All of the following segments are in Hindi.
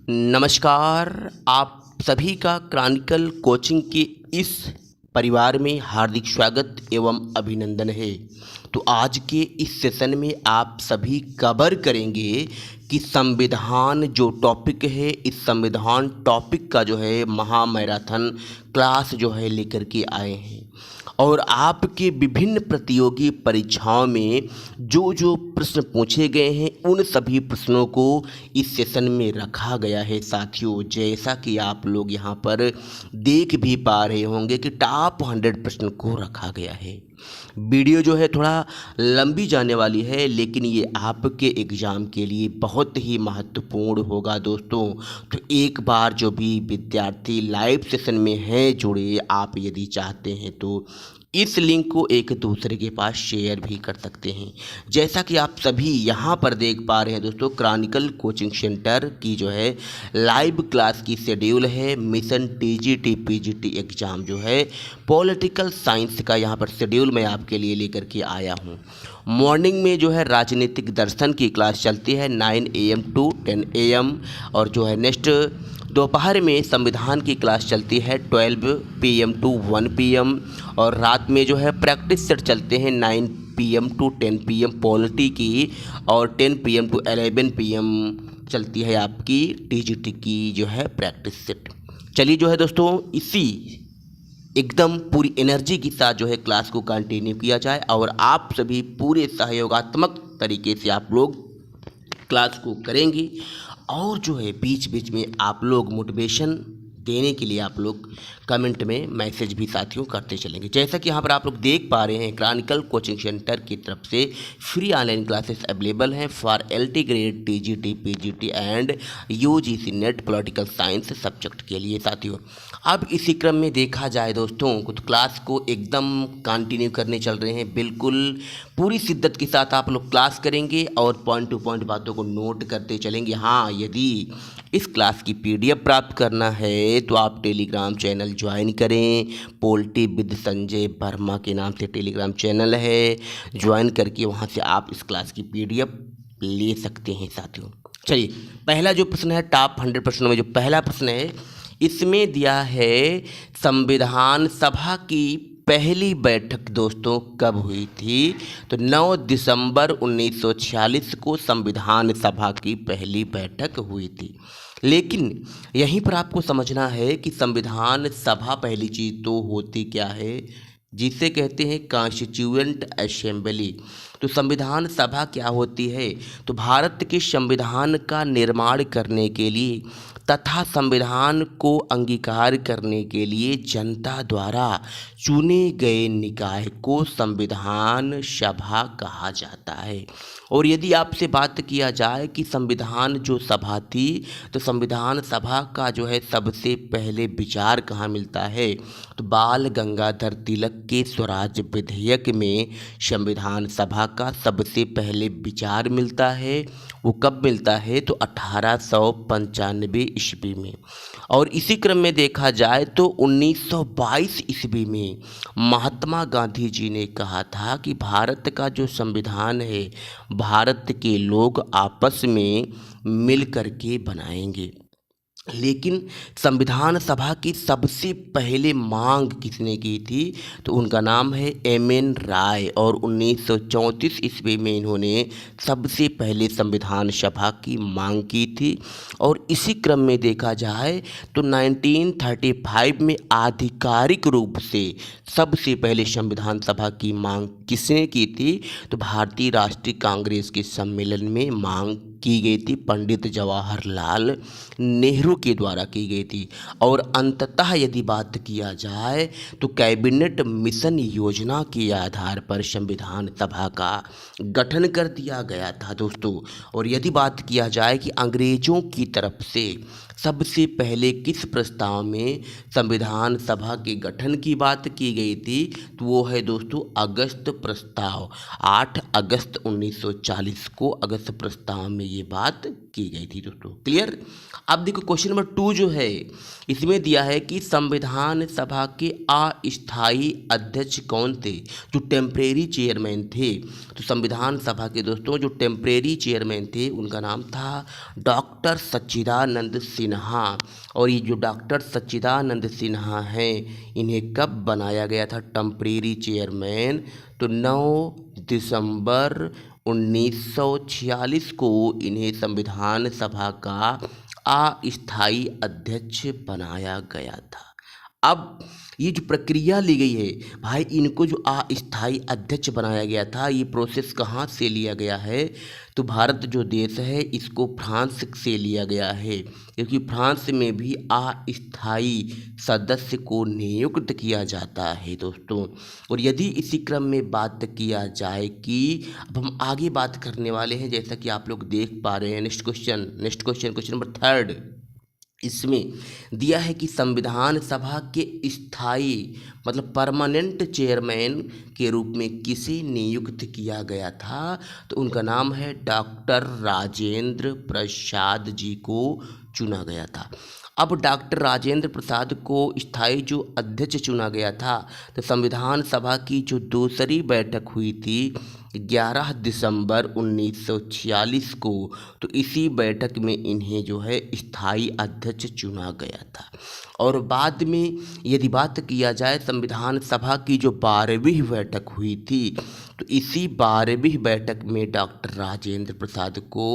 नमस्कार। आप सभी का क्रॉनिकल कोचिंग के इस परिवार में हार्दिक स्वागत एवं अभिनंदन है। तो आज के इस सेशन में आप सभी कवर करेंगे कि संविधान जो टॉपिक है, इस संविधान टॉपिक का जो है महामैराथन क्लास जो है लेकर के आए हैं और आपके विभिन्न प्रतियोगी परीक्षाओं में जो जो प्रश्न पूछे गए हैं उन सभी प्रश्नों को इस सेशन में रखा गया है। साथियों, जैसा कि आप लोग यहाँ पर देख भी पा रहे होंगे कि टॉप 100 प्रश्न को रखा गया है। वीडियो जो है थोड़ा लंबी जाने वाली है, लेकिन ये आपके एग्ज़ाम के लिए बहुत ही महत्वपूर्ण होगा दोस्तों। तो एक बार जो भी विद्यार्थी लाइव सेशन में हैं जुड़े, आप यदि चाहते हैं तो इस लिंक को एक दूसरे के पास शेयर भी कर सकते हैं। जैसा कि आप सभी यहाँ पर देख पा रहे हैं दोस्तों, क्रॉनिकल कोचिंग सेंटर की जो है लाइव क्लास की शेड्यूल है। मिशन टीजीटी पीजीटी एग्ज़ाम जो है पॉलिटिकल साइंस का यहाँ पर शेड्यूल मैं आपके लिए लेकर के आया हूँ। मॉर्निंग में जो है राजनीतिक दर्शन की क्लास चलती है 9 AM टू 10 AM, और जो है नेक्स्ट दोपहर में संविधान की क्लास चलती है 12 PM टू 1 PM, और रात में जो है प्रैक्टिस सेट चलते हैं 9 PM टू 10 PM पॉलिटी की, और 10 PM टू 11 PM चलती है आपकी टीजीटी की जो है प्रैक्टिस सेट। चलिए जो है दोस्तों, इसी एकदम पूरी एनर्जी के साथ जो है क्लास को कंटिन्यू किया जाए और आप सभी पूरे सहयोगात्मक तरीके से आप लोग क्लास को करेंगे, और जो है बीच बीच में आप लोग मोटिवेशन देने के लिए आप लोग कमेंट में मैसेज भी साथियों करते चलेंगे। जैसा कि यहाँ पर आप लोग देख पा रहे हैं, क्रॉनिकल कोचिंग सेंटर की तरफ से फ्री ऑनलाइन क्लासेस अवेलेबल हैं for LT grade TGT PGT and UGC net political science subject के लिए साथियों। अब इसी क्रम में देखा जाए दोस्तों, कुछ क्लास को एकदम कंटिन्यू करने चल रहे हैं। बिल्कुल पूरी शिद्दत के साथ आप लोग क्लास करेंगे और पॉइंट टू पॉइंट बातों को नोट करते चलेंगे। हाँ, यदि इस क्लास की PDF प्राप्त करना है तो आप टेलीग्राम चैनल ज्वाइन करें। पोल्टी विद संजय वर्मा के नाम से टेलीग्राम चैनल है, ज्वाइन करके वहां से आप इस क्लास की PDF ले सकते हैं साथियों। चलिए, पहला जो प्रश्न है टॉप 100 प्रश्नों में जो पहला प्रश्न है, इसमें दिया है संविधान सभा की पहली बैठक दोस्तों कब हुई थी? तो 9 दिसंबर 1946 को संविधान सभा की पहली बैठक हुई थी। लेकिन यहीं पर आपको समझना है कि संविधान सभा पहली चीज़ तो होती क्या है, जिसे कहते हैं कॉन्स्टिट्यूएंट असेंबली। तो संविधान सभा क्या होती है? तो भारत के संविधान का निर्माण करने के लिए तथा संविधान को अंगीकार करने के लिए जनता द्वारा चुने गए निकाय को संविधान सभा कहा जाता है। और यदि आपसे बात किया जाए कि संविधान जो सभा थी, तो संविधान सभा का जो है सबसे पहले विचार कहाँ मिलता है? तो बाल गंगाधर तिलक के स्वराज विधेयक में संविधान सभा का सबसे पहले विचार मिलता है। वो कब मिलता है? तो 1895 ईस्वी में। और इसी क्रम में देखा जाए तो 1922 ईस्वी में महात्मा गांधी जी ने कहा था कि भारत का जो संविधान है, भारत के लोग आपस में मिल कर के बनाएंगे। लेकिन संविधान सभा की सबसे पहले मांग किसने की थी? तो उनका नाम है MN राय, और 1934 ईस्वी में इन्होंने सबसे पहले संविधान सभा की मांग की थी। और इसी क्रम में देखा जाए तो 1935 में आधिकारिक रूप से सबसे पहले संविधान सभा की मांग किसने की थी? तो भारतीय राष्ट्रीय कांग्रेस के सम्मेलन में मांग की गई थी, पंडित जवाहरलाल नेहरू के द्वारा की गई थी। और अंततः यदि बात किया जाए तो कैबिनेट मिशन योजना के आधार पर संविधान सभा का गठन कर दिया गया था दोस्तों। और यदि बात किया जाए कि अंग्रेजों की तरफ से सबसे पहले किस प्रस्ताव में संविधान सभा के गठन की बात की गई थी, तो वो है दोस्तों अगस्त प्रस्ताव। 8 अगस्त 1940 को अगस्त प्रस्ताव में ये बात की गई थी दोस्तों। क्लियर। अब देखो क्वेश्चन नंबर 2 जो है इसमें दिया है कि संविधान सभा के अस्थायी अध्यक्ष कौन थे, जो टेम्परेरी चेयरमैन थे। तो संविधान सभा के दोस्तों जो टेम्परेरी चेयरमैन थे उनका नाम था डॉक्टर सच्चिदानंद सिन्हा। और ये जो डॉक्टर सच्चिदानंद सिन्हा हैं इन्हें कब बनाया गया था टेम्परेरी चेयरमैन, तो 9 दिसंबर 1946 को इन्हें संविधान सभा का अस्थायी अध्यक्ष बनाया गया था। अब ये जो प्रक्रिया ली गई है भाई, इनको जो अस्थायी अध्यक्ष बनाया गया था, ये प्रोसेस कहाँ से लिया गया है, तो भारत जो देश है इसको फ्रांस से लिया गया है, क्योंकि फ्रांस में भी अस्थायी सदस्य को नियुक्त किया जाता है दोस्तों। और यदि इसी क्रम में बात किया जाए कि अब हम आगे बात करने वाले हैं, जैसा कि आप लोग देख पा रहे हैं, नेक्स्ट क्वेश्चन नंबर 3 इसमें दिया है कि संविधान सभा के स्थायी मतलब परमानेंट चेयरमैन के रूप में किसे नियुक्त किया गया था, तो उनका नाम है डॉक्टर राजेंद्र प्रसाद जी को चुना गया था। अब डॉक्टर राजेंद्र प्रसाद को स्थायी जो अध्यक्ष चुना गया था, तो संविधान सभा की जो दूसरी बैठक हुई थी 11 दिसंबर 1946 को, तो इसी बैठक में इन्हें जो है स्थायी अध्यक्ष चुना गया था। और बाद में यदि बात किया जाए संविधान सभा की जो 12वीं बैठक हुई थी, तो इसी 12वीं बैठक में डॉक्टर राजेंद्र प्रसाद को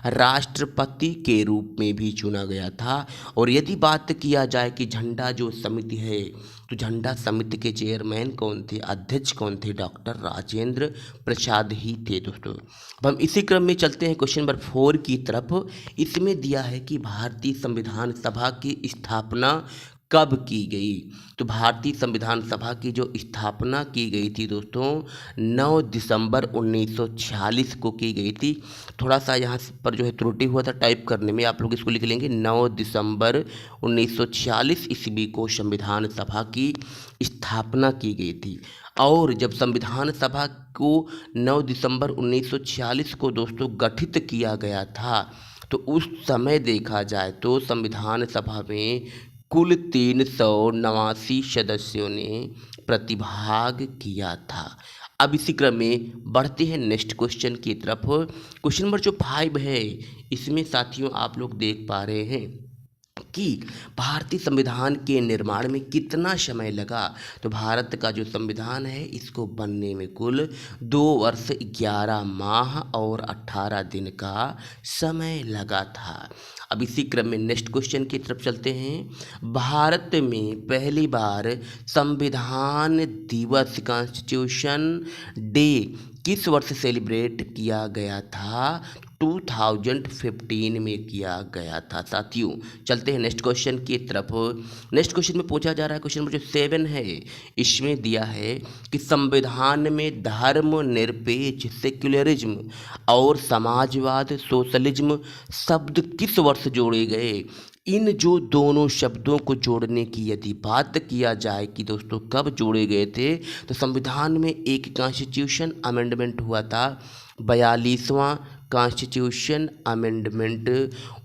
राष्ट्रपति के रूप में भी चुना गया था। और यदि बात किया जाए कि झंडा जो समिति है, तो झंडा समिति के चेयरमैन कौन थे, अध्यक्ष कौन थे, डॉक्टर राजेंद्र प्रसाद ही थे दोस्तों। अब हम इसी क्रम में चलते हैं क्वेश्चन नंबर 4 की तरफ। इसमें दिया है कि भारतीय संविधान सभा की स्थापना कब की गई, तो भारतीय संविधान सभा की जो स्थापना की गई थी दोस्तों 9 दिसंबर 1946 को की गई थी। थोड़ा सा यहाँ पर जो है त्रुटि हुआ था टाइप करने में, आप लोग इसको लिख लेंगे 9 दिसंबर 1946 ईस्वी को संविधान सभा की स्थापना की गई थी। और जब संविधान सभा को 9 दिसंबर 1946 को दोस्तों गठित किया गया था, तो उस समय देखा जाए तो संविधान सभा में कुल 389 सदस्यों ने प्रतिभाग किया था। अब इसी क्रम में बढ़ते हैं नेक्स्ट क्वेश्चन की तरफ। क्वेश्चन नंबर जो 5 है इसमें साथियों आप लोग देख पा रहे हैं कि भारतीय संविधान के निर्माण में कितना समय लगा, तो भारत का जो संविधान है इसको बनने में कुल 2 वर्ष 11 माह और 18 दिन का समय लगा था। अब इसी क्रम में नेक्स्ट क्वेश्चन की तरफ चलते हैं। भारत में पहली बार संविधान दिवस कॉन्स्टिट्यूशन डे किस वर्ष सेलिब्रेट किया गया था, 2015 में किया गया था साथियों। चलते हैं नेक्स्ट क्वेश्चन की तरफ। नेक्स्ट क्वेश्चन में पूछा जा रहा है, क्वेश्चन नंबर जो 7 है इसमें दिया है कि संविधान में धर्मनिरपेक्ष सेक्युलरिज्म और समाजवाद सोशलिज्म शब्द किस वर्ष जोड़े गए। इन जो दोनों शब्दों को जोड़ने की यदि बात किया जाए कि दोस्तों कब जोड़े गए थे, तो संविधान में एक कॉन्स्टिट्यूशन अमेंडमेंट हुआ था, 42वां कॉन्स्टिट्यूशन अमेंडमेंट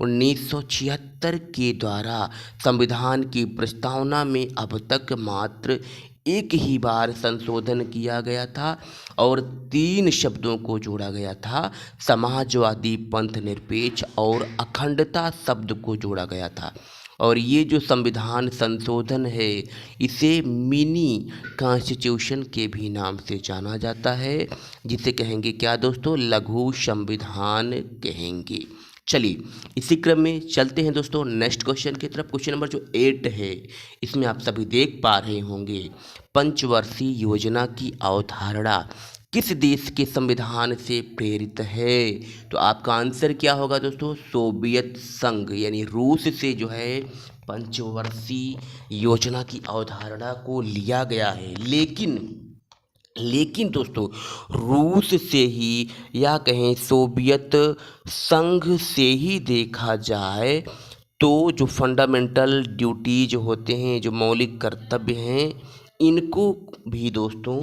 1976 के द्वारा संविधान की प्रस्तावना में अब तक मात्र एक ही बार संशोधन किया गया था और 3 शब्दों को जोड़ा गया था, समाजवादी, पंथ निरपेक्ष और अखंडता शब्द को जोड़ा गया था। और ये जो संविधान संशोधन है इसे मिनी कॉन्स्टिट्यूशन के भी नाम से जाना जाता है, जिसे कहेंगे क्या दोस्तों, लघु संविधान कहेंगे। चलिए इसी क्रम में चलते हैं दोस्तों नेक्स्ट क्वेश्चन की तरफ। क्वेश्चन नंबर जो 8 है इसमें आप सभी देख पा रहे होंगे, पंचवर्षीय योजना की अवधारणा किस देश के संविधान से प्रेरित है, तो आपका आंसर क्या होगा दोस्तों, सोवियत संघ यानी रूस से जो है पंचवर्षीय योजना की अवधारणा को लिया गया है। लेकिन दोस्तों रूस से ही या कहें सोवियत संघ से ही देखा जाए तो जो फंडामेंटल ड्यूटीज होते हैं, जो मौलिक कर्तव्य हैं, इनको भी दोस्तों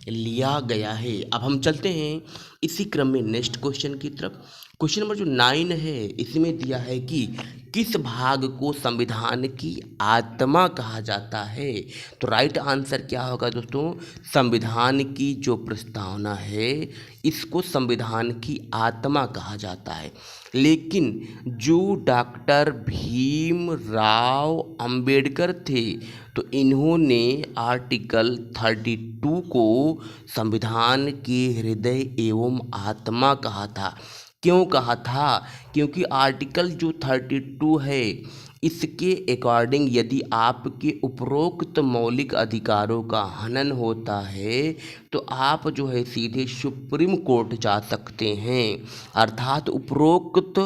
लिया गया है। अब हम चलते हैं इसी क्रम में नेक्स्ट क्वेश्चन की तरफ। क्वेश्चन नंबर जो 9 है इसमें दिया है कि किस भाग को संविधान की आत्मा कहा जाता है। तो राइट आंसर क्या होगा दोस्तों, संविधान की जो प्रस्तावना है इसको संविधान की आत्मा कहा जाता है। लेकिन जो डॉक्टर भीमराव अंबेडकर थे तो इन्होंने आर्टिकल 32 को संविधान के हृदय एवं आत्मा कहा था। क्यों कहा था? क्योंकि आर्टिकल जो 32 है इसके अकॉर्डिंग यदि आपके उपरोक्त मौलिक अधिकारों का हनन होता है तो आप जो है सीधे सुप्रीम कोर्ट जा सकते हैं। अर्थात उपरोक्त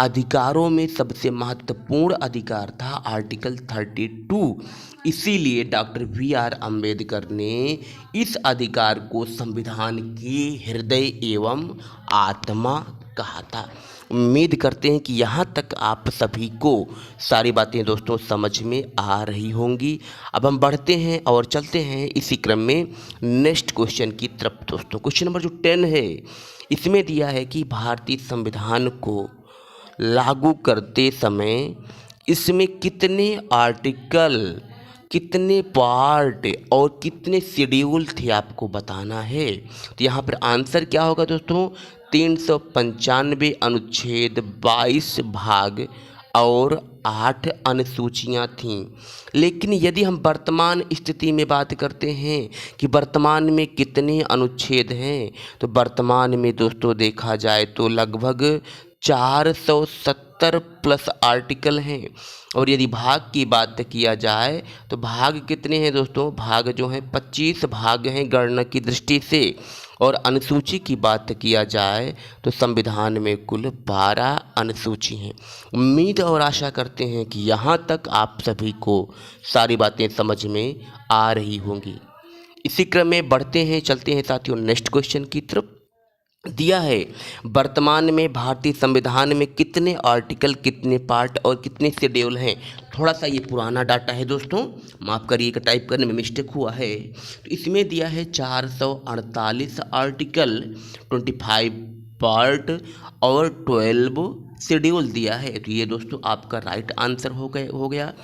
अधिकारों में सबसे महत्वपूर्ण अधिकार था आर्टिकल 32। इसीलिए डॉक्टर बी.आर. अम्बेडकर ने इस अधिकार को संविधान के हृदय एवं आत्मा कहा था। उम्मीद करते हैं कि यहाँ तक आप सभी को सारी बातें दोस्तों समझ में आ रही होंगी। अब हम बढ़ते हैं और चलते हैं इसी क्रम में नेक्स्ट क्वेश्चन की तरफ दोस्तों। क्वेश्चन नंबर जो 10 है इसमें दिया है कि भारतीय संविधान को लागू करते समय इसमें कितने आर्टिकल, कितने पार्ट और कितने शेड्यूल थे आपको बताना है। तो यहाँ पर आंसर क्या होगा दोस्तों, 395 अनुच्छेद, 22 भाग और 8 अनुसूचियाँ थीं। लेकिन यदि हम वर्तमान स्थिति में बात करते हैं कि वर्तमान में कितने अनुच्छेद हैं, तो वर्तमान में दोस्तों देखा जाए तो लगभग 470 प्लस आर्टिकल हैं। और यदि भाग की बात किया जाए तो भाग कितने हैं दोस्तों, भाग जो हैं 25 भाग हैं गणना की दृष्टि से। और अनुसूची की बात किया जाए तो संविधान में कुल 12 अनुसूची हैं। उम्मीद और आशा करते हैं कि यहाँ तक आप सभी को सारी बातें समझ में आ रही होंगी। इसी क्रम में बढ़ते हैं, चलते हैं साथियों नेक्स्ट क्वेश्चन की तरफ। दिया है वर्तमान में भारतीय संविधान में कितने आर्टिकल, कितने पार्ट और कितने शेड्यूल हैं। थोड़ा सा ये पुराना डाटा है दोस्तों, माफ़ करिएगा टाइप करने में मिस्टेक हुआ है। तो इसमें दिया है 448 आर्टिकल, 25 पार्ट और 12 शेड्यूल दिया है। तो ये दोस्तों आपका राइट आंसर हो गया।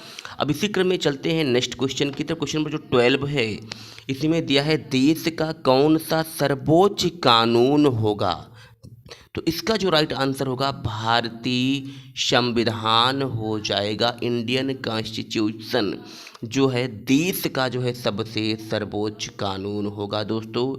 अब इसी क्रम में चलते हैं नेक्स्ट क्वेश्चन की तरफ। क्वेश्चन नंबर जो 12 है इसमें दिया है देश का कौन सा सर्वोच्च कानून होगा। तो इसका जो राइट आंसर होगा भारतीय संविधान हो जाएगा। इंडियन कॉन्स्टिट्यूशन जो है देश का जो है सबसे सर्वोच्च कानून होगा दोस्तों।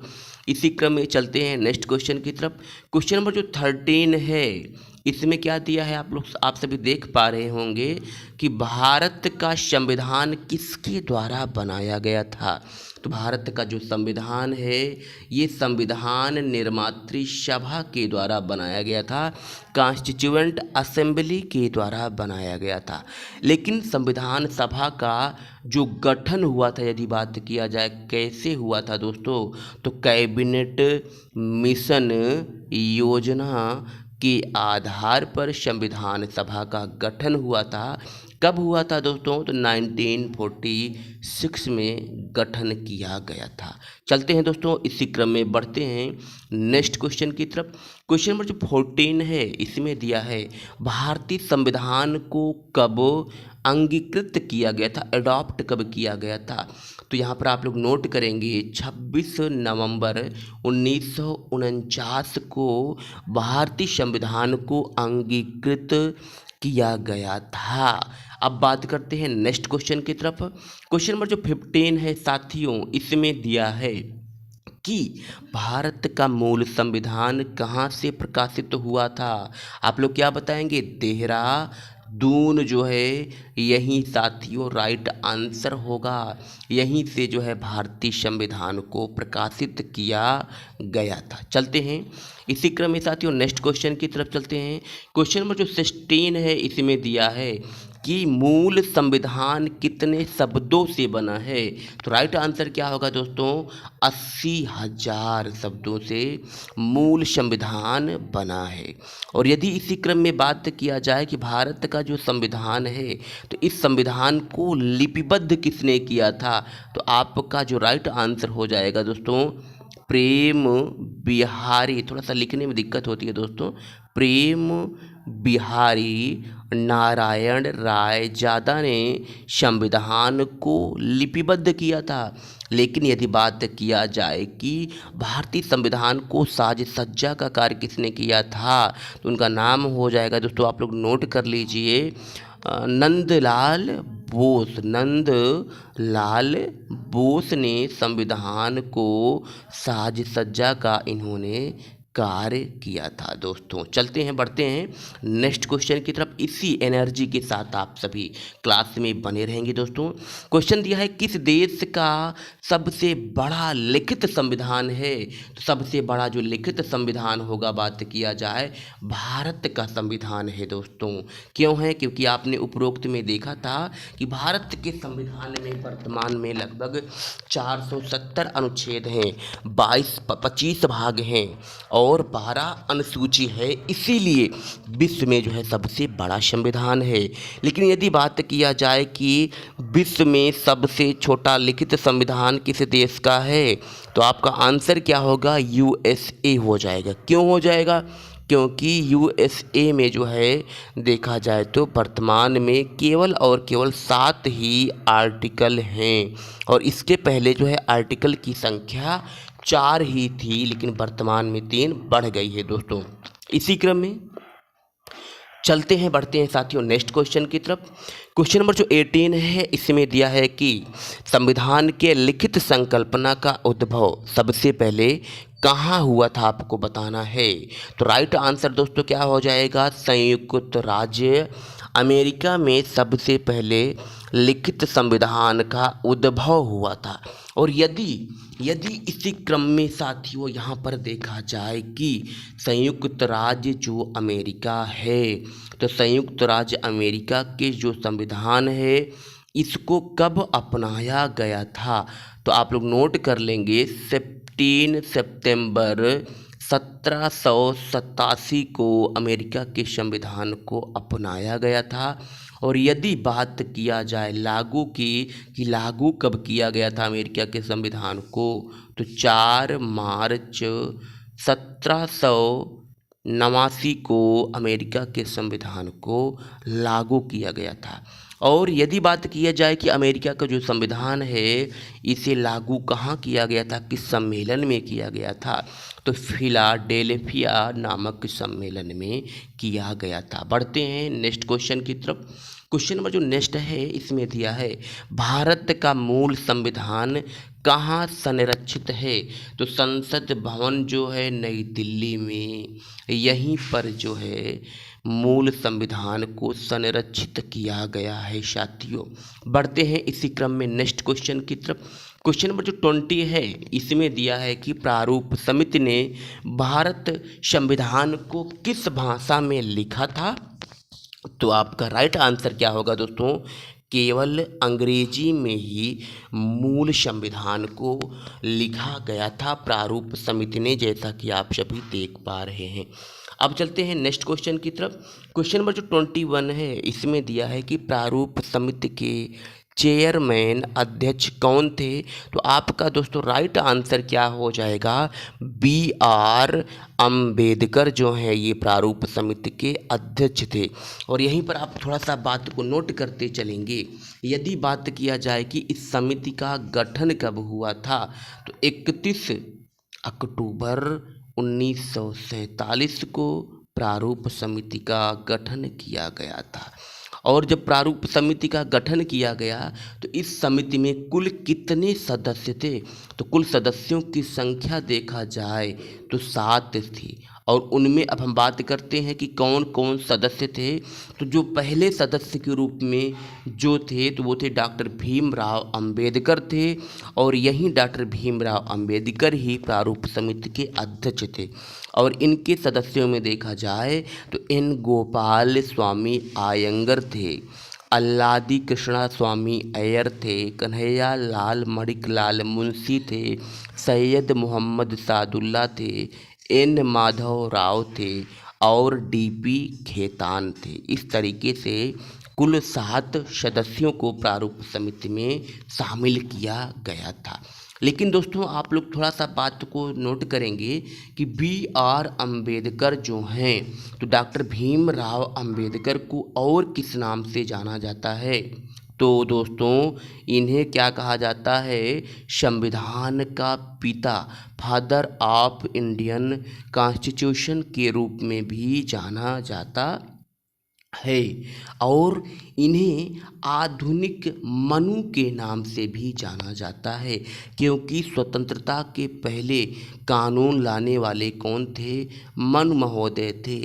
इसी क्रम में चलते हैं नेक्स्ट क्वेश्चन की तरफ। क्वेश्चन नंबर जो 13 है इसमें क्या दिया है, आप सभी देख पा रहे होंगे कि भारत का संविधान किसके द्वारा बनाया गया था। तो भारत का जो संविधान है ये संविधान निर्मात्री सभा के द्वारा बनाया गया था, कॉन्स्टिट्यूएंट असेंबली के द्वारा बनाया गया था। लेकिन संविधान सभा का जो गठन हुआ था यदि बात किया जाए कैसे हुआ था दोस्तों, तो कैबिनेट मिशन योजना के आधार पर संविधान सभा का गठन हुआ था। कब हुआ था दोस्तों, तो 1946 में गठन किया गया था। चलते हैं दोस्तों इसी क्रम में बढ़ते हैं नेक्स्ट क्वेश्चन की तरफ। क्वेश्चन नंबर जो 14 है इसमें दिया है भारतीय संविधान को कब अंगीकृत किया गया था, अडॉप्ट कब किया गया था। तो यहाँ पर आप लोग नोट करेंगे 26 नवंबर 1949 को भारतीय संविधान को अंगीकृत किया गया था। अब बात करते हैं नेक्स्ट क्वेश्चन की तरफ। क्वेश्चन नंबर जो 15 है साथियों इसमें दिया है कि भारत का मूल संविधान कहाँ से प्रकाशित हुआ था। आप लोग क्या बताएंगे, देहरादून जो है यहीं साथियों राइट आंसर होगा। यहीं से जो है भारतीय संविधान को प्रकाशित किया गया था। चलते हैं इसी क्रम में साथियों नेक्स्ट क्वेश्चन की तरफ चलते हैं। क्वेश्चन नंबर जो 16 है इसमें दिया है कि मूल संविधान कितने शब्दों से बना है। तो राइट आंसर क्या होगा दोस्तों, 80,000 शब्दों से मूल संविधान बना है। और यदि इसी क्रम में बात किया जाए कि भारत का जो संविधान है तो इस संविधान को लिपिबद्ध किसने किया था, तो आपका जो राइट आंसर हो जाएगा दोस्तों प्रेम बिहारी। थोड़ा सा लिखने में दिक्कत होती है दोस्तों, प्रेम बिहारी नारायण रायजादा ने संविधान को लिपिबद्ध किया था। लेकिन यदि बात किया जाए कि भारतीय संविधान को साज सज्जा का कार्य किसने किया था, तो उनका नाम हो जाएगा दोस्तों, आप लोग नोट कर लीजिए, नंदलाल बोस। नंदलाल बोस ने संविधान को साज सज्जा का इन्होंने कार्य किया था। दोस्तों चलते हैं, बढ़ते हैं नेक्स्ट क्वेश्चन की तरफ। इसी एनर्जी के साथ आप सभी क्लास में बने रहेंगे। दोस्तों क्वेश्चन दिया है, किस देश का सबसे बड़ा लिखित संविधान है? तो सबसे बड़ा जो लिखित संविधान होगा, बात किया जाए, भारत का संविधान है। दोस्तों क्यों है? क्योंकि आपने उपरोक्त में देखा था कि भारत के संविधान में वर्तमान में लगभग 470 अनुच्छेद हैं, 25 भाग हैं और 12 अनुसूची है, इसीलिए विश्व में जो है सबसे बड़ा संविधान है। लेकिन यदि बात किया जाए कि विश्व में सबसे छोटा लिखित संविधान किस देश का है, तो आपका आंसर क्या होगा? यूएसए हो जाएगा। क्यों हो जाएगा? क्योंकि यूएसए में जो है देखा जाए तो वर्तमान में केवल और केवल 7 ही आर्टिकल हैं और इसके पहले जो है आर्टिकल की संख्या 4 ही थी, लेकिन वर्तमान में 3 बढ़ गई है। दोस्तों इसी क्रम में चलते हैं, बढ़ते हैं साथियों नेक्स्ट क्वेश्चन की तरफ। क्वेश्चन नंबर जो 18 है, इसमें दिया है कि संविधान के लिखित संकल्पना का उद्भव सबसे पहले कहाँ हुआ था, आपको बताना है। तो राइट आंसर दोस्तों क्या हो जाएगा? संयुक्त राज्य अमेरिका में सबसे पहले लिखित संविधान का उद्भव हुआ था। और यदि इसी क्रम में साथियों यहाँ पर देखा जाए कि संयुक्त राज्य जो अमेरिका है, तो संयुक्त राज्य अमेरिका के जो संविधान है इसको कब अपनाया गया था, तो आप लोग नोट कर लेंगे, 15 सितंबर 1787 को अमेरिका के संविधान को अपनाया गया था। और यदि बात किया जाए लागू की, कि लागू कब किया गया था अमेरिका के संविधान को, तो 4 मार्च 1789 को अमेरिका के संविधान को लागू किया गया था। और यदि बात किया जाए कि अमेरिका का जो संविधान है इसे लागू कहाँ किया गया था, किस सम्मेलन में किया गया था, तो फिलाडेल्फिया नामक सम्मेलन में किया गया था। बढ़ते हैं नेक्स्ट क्वेश्चन की तरफ। क्वेश्चन नंबर जो नेक्स्ट है, इसमें दिया है भारत का मूल संविधान कहाँ संरक्षित है, तो संसद भवन जो है नई दिल्ली में, यहीं पर जो है मूल संविधान को संरक्षित किया गया है साथियों। बढ़ते हैं इसी क्रम में नेक्स्ट क्वेश्चन की तरफ। क्वेश्चन नंबर जो 20 है, इसमें दिया है कि प्रारूप समिति ने भारत संविधान को किस भाषा में लिखा था, तो आपका राइट आंसर क्या होगा दोस्तों? केवल अंग्रेजी में ही मूल संविधान को लिखा गया था प्रारूप समिति ने, जैसा कि आप सभी देख पा रहे हैं। अब चलते हैं नेक्स्ट क्वेश्चन की तरफ। क्वेश्चन नंबर जो 21 है, इसमें दिया है कि प्रारूप समिति के चेयरमैन अध्यक्ष कौन थे, तो आपका दोस्तों राइट आंसर क्या हो जाएगा? BR अम्बेडकर जो है ये प्रारूप समिति के अध्यक्ष थे। और यहीं पर आप थोड़ा सा बात को नोट करते चलेंगे। यदि बात किया जाए कि इस समिति का गठन कब हुआ था, तो 31 अक्टूबर 1947 को प्रारूप समिति का गठन किया गया था। और जब प्रारूप समिति का गठन किया गया तो इस समिति में कुल कितने सदस्य थे, तो कुल सदस्यों की संख्या देखा जाए तो 7 थी। और उनमें अब हम बात करते हैं कि कौन कौन सदस्य थे। तो जो पहले सदस्य के रूप में जो थे, तो वो थे डॉक्टर भीमराव अंबेडकर थे। और यहीं डॉक्टर भीमराव अंबेडकर ही प्रारूप समिति के अध्यक्ष थे। और इनके सदस्यों में देखा जाए तो N गोपाल स्वामी आयंगर थे, अल्लादी कृष्णा स्वामी अय्यर थे, कन्हैया लाल मणिकलाल मुंशी थे, सैयद मोहम्मद सादुल्ला थे, N माधव राव थे और DP खेतान थे। इस तरीके से कुल 7 सदस्यों को प्रारूप समिति में शामिल किया गया था। लेकिन दोस्तों आप लोग थोड़ा सा बात को नोट करेंगे कि B.R. अम्बेडकर जो हैं, तो डॉक्टर भीमराव अम्बेडकर को और किस नाम से जाना जाता है? तो दोस्तों इन्हें क्या कहा जाता है? संविधान का पिता, फादर ऑफ इंडियन कॉन्स्टिट्यूशन के रूप में भी जाना जाता है। और इन्हें आधुनिक मनु के नाम से भी जाना जाता है, क्योंकि स्वतंत्रता के पहले कानून लाने वाले कौन थे? मनु महोदय थे।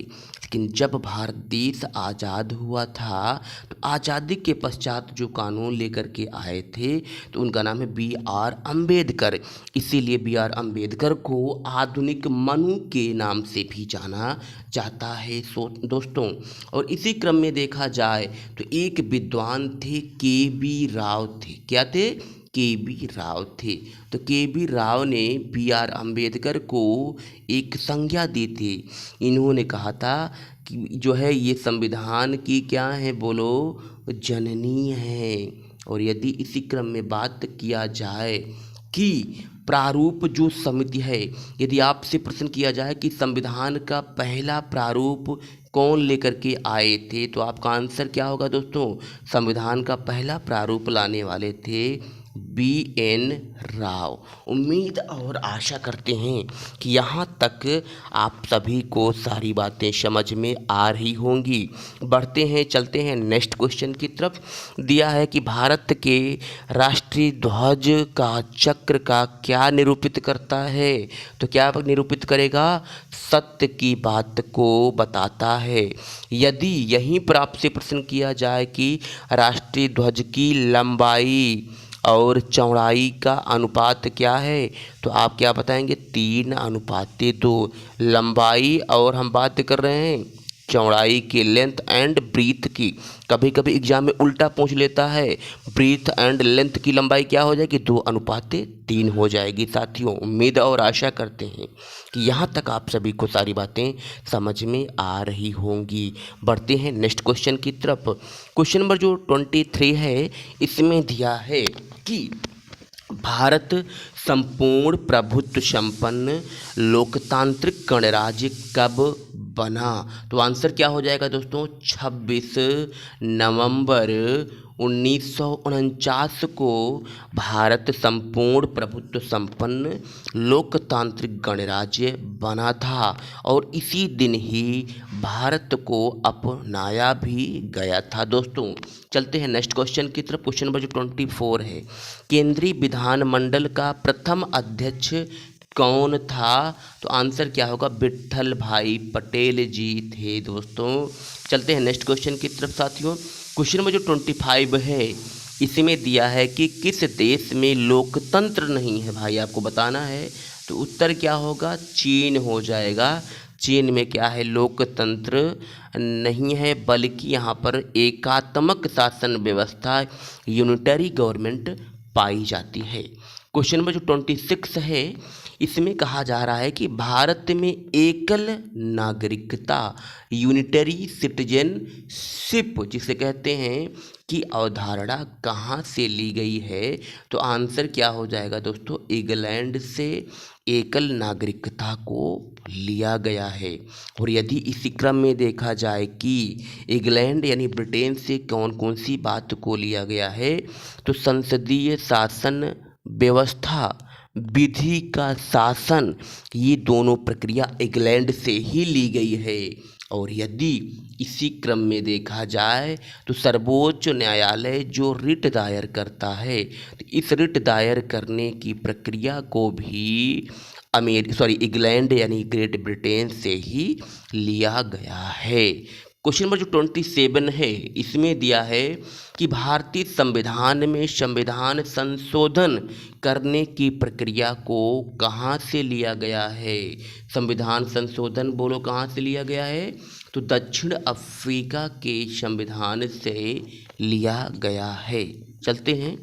लेकिन जब भारत देश आज़ाद हुआ था, तो आज़ादी के पश्चात जो कानून लेकर के आए थे, तो उनका नाम है B.R. अम्बेडकर। इसीलिए B.R. अम्बेडकर को आधुनिक मनु के नाम से भी जाना जाता है दोस्तों। और इसी क्रम में देखा जाए तो एक विद्वान थे, KB राव थे। क्या थे? KB राव थे। तो KB राव ने B.R. अम्बेडकर को एक संज्ञा दी थी। इन्होंने कहा था कि जो है ये संविधान की क्या है, बोलो, जननी है। और यदि इसी क्रम में बात किया जाए कि प्रारूप जो समिति है, यदि आपसे प्रश्न किया जाए कि संविधान का पहला प्रारूप कौन लेकर के आए थे, तो आपका आंसर क्या होगा दोस्तों? संविधान का पहला प्रारूप लाने वाले थे B.N. राव। उम्मीद और आशा करते हैं कि यहाँ तक आप सभी को सारी बातें समझ में आ रही होंगी। बढ़ते हैं, चलते हैं नेक्स्ट क्वेश्चन की तरफ। दिया है कि भारत के राष्ट्रीय ध्वज का चक्र का क्या निरूपित करता है? तो क्या निरूपित करेगा? सत्य की बात को बताता है। यदि यहीं पर आपसे प्रश्न किया जाए कि राष्ट्रीय ध्वज की लंबाई और चौड़ाई का अनुपात क्या है, तो आप क्या बताएंगे? 3:2। लंबाई और हम बात कर रहे हैं चौड़ाई की, लेंथ एंड ब्रीथ की। कभी कभी एग्जाम में उल्टा पूछ लेता है, ब्रीथ एंड लेंथ की लंबाई क्या हो जाएगी? 2:3 हो जाएगी। साथियों उम्मीद और आशा करते हैं कि यहाँ तक आप सभी को सारी बातें समझ में आ रही होंगी। बढ़ते हैं नेक्स्ट क्वेश्चन की तरफ। क्वेश्चन नंबर जो 23 है, इसमें दिया है कि भारत संपूर्ण प्रभुत्व संपन्न लोकतांत्रिक गणराज्य कब बना? तो आंसर क्या हो जाएगा दोस्तों? 26 नवंबर 1949 को भारत संपूर्ण प्रभुत्व संपन्न लोकतांत्रिक गणराज्य बना था। और इसी दिन ही भारत को अपनाया भी गया था दोस्तों। चलते हैं नेक्स्ट क्वेश्चन की तरफ। क्वेश्चन नंबर जो 24 है, केंद्रीय विधानमंडल का प्रथम अध्यक्ष कौन था? तो आंसर क्या होगा? विट्ठल भाई पटेल जी थे दोस्तों। चलते हैं नेक्स्ट क्वेश्चन की तरफ साथियों। क्वेश्चन नंबर जो 25 है, इसमें दिया है कि किस देश में लोकतंत्र नहीं है? भाई आपको बताना है, तो उत्तर क्या होगा? चीन हो जाएगा। चीन में क्या है? लोकतंत्र नहीं है, बल्कि यहाँ पर एकात्मक शासन व्यवस्था, यूनिटरी गवर्नमेंट पाई जाती है। क्वेश्चन नंबर जो 26 है, इसमें कहा जा रहा है कि भारत में एकल नागरिकता, यूनिटरी सिटीजनशिप जिसे कहते हैं, की अवधारणा कहाँ से ली गई है? तो आंसर क्या हो जाएगा दोस्तों? इंग्लैंड से एकल नागरिकता को लिया गया है। और यदि इसी क्रम में देखा जाए कि इंग्लैंड यानी ब्रिटेन से कौन कौन सी बात को लिया गया है, तो संसदीय शासन व्यवस्था, विधि का शासन, ये दोनों प्रक्रिया इंग्लैंड से ही ली गई है। और यदि इसी क्रम में देखा जाए तो सर्वोच्च न्यायालय जो रिट दायर करता है, तो इस रिट दायर करने की प्रक्रिया को भी इंग्लैंड यानी ग्रेट ब्रिटेन से ही लिया गया है। क्वेश्चन नंबर जो 27 है, इसमें दिया है कि भारतीय संविधान में संविधान संशोधन करने की प्रक्रिया को कहाँ से लिया गया है? संविधान संशोधन बोलो कहाँ से लिया गया है? तो दक्षिण अफ्रीका के संविधान से लिया गया है। चलते हैं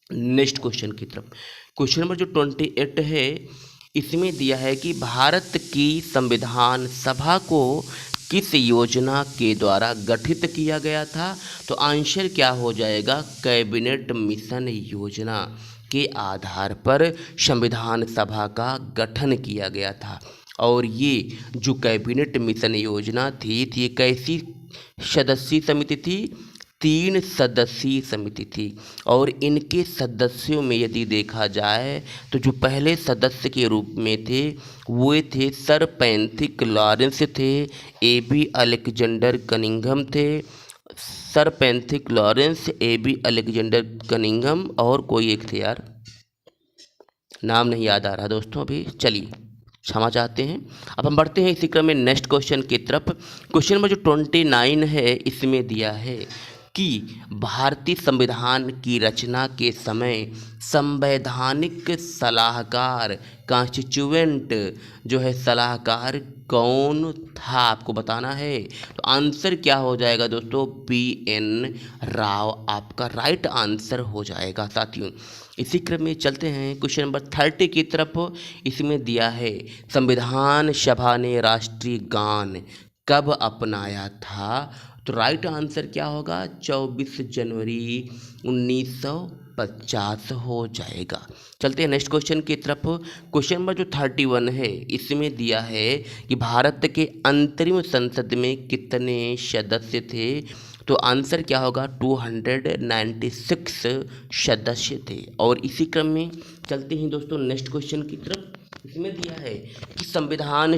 नेक्स्ट क्वेश्चन की तरफ। क्वेश्चन नंबर जो 28 है, इसमें दिया है कि भारत की संविधान सभा को किस योजना के द्वारा गठित किया गया था? तो आंसर क्या हो जाएगा? कैबिनेट मिशन योजना। के आधार पर संविधान सभा का गठन किया गया था। और ये जो कैबिनेट मिशन योजना थी ये कैसी सदस्यीय समिति थी? 3 सदस्यीय समिति थी। और इनके सदस्यों में यदि देखा जाए तो जो पहले सदस्य के रूप में थे वो थे सर पैंथिक लॉरेंस थे, AB अलेक्जेंडर कनिंघम थे, sir Pethick Lawrence, AB Alexander Cunningham और कोई एक थे यार, नाम नहीं याद आ रहा दोस्तों अभी, चलिए क्षमा चाहते हैं। अब हम बढ़ते हैं इसी क्रम में नेक्स्ट क्वेश्चन की तरफ। क्वेश्चन नंबर जो 29 है इसमें दिया है कि भारतीय संविधान की रचना के समय संवैधानिक सलाहकार कॉन्स्टिट्यूएंट जो है सलाहकार कौन था, आपको बताना है। तो आंसर क्या हो जाएगा दोस्तों? BN राव आपका राइट आंसर हो जाएगा साथियों। इसी क्रम में चलते हैं क्वेश्चन नंबर 30 की तरफ। इसमें दिया है संविधान सभा ने राष्ट्रीय गान कब अपनाया था? तो राइट आंसर क्या होगा? 24 जनवरी 1950 हो जाएगा। चलते हैं नेक्स्ट क्वेश्चन की तरफ। क्वेश्चन नंबर जो 31 है इसमें दिया है कि भारत के अंतरिम संसद में कितने सदस्य थे? तो आंसर क्या होगा? 296 सदस्य थे। और इसी क्रम में चलते हैं दोस्तों नेक्स्ट क्वेश्चन की तरफ। इसमें दिया है कि संविधान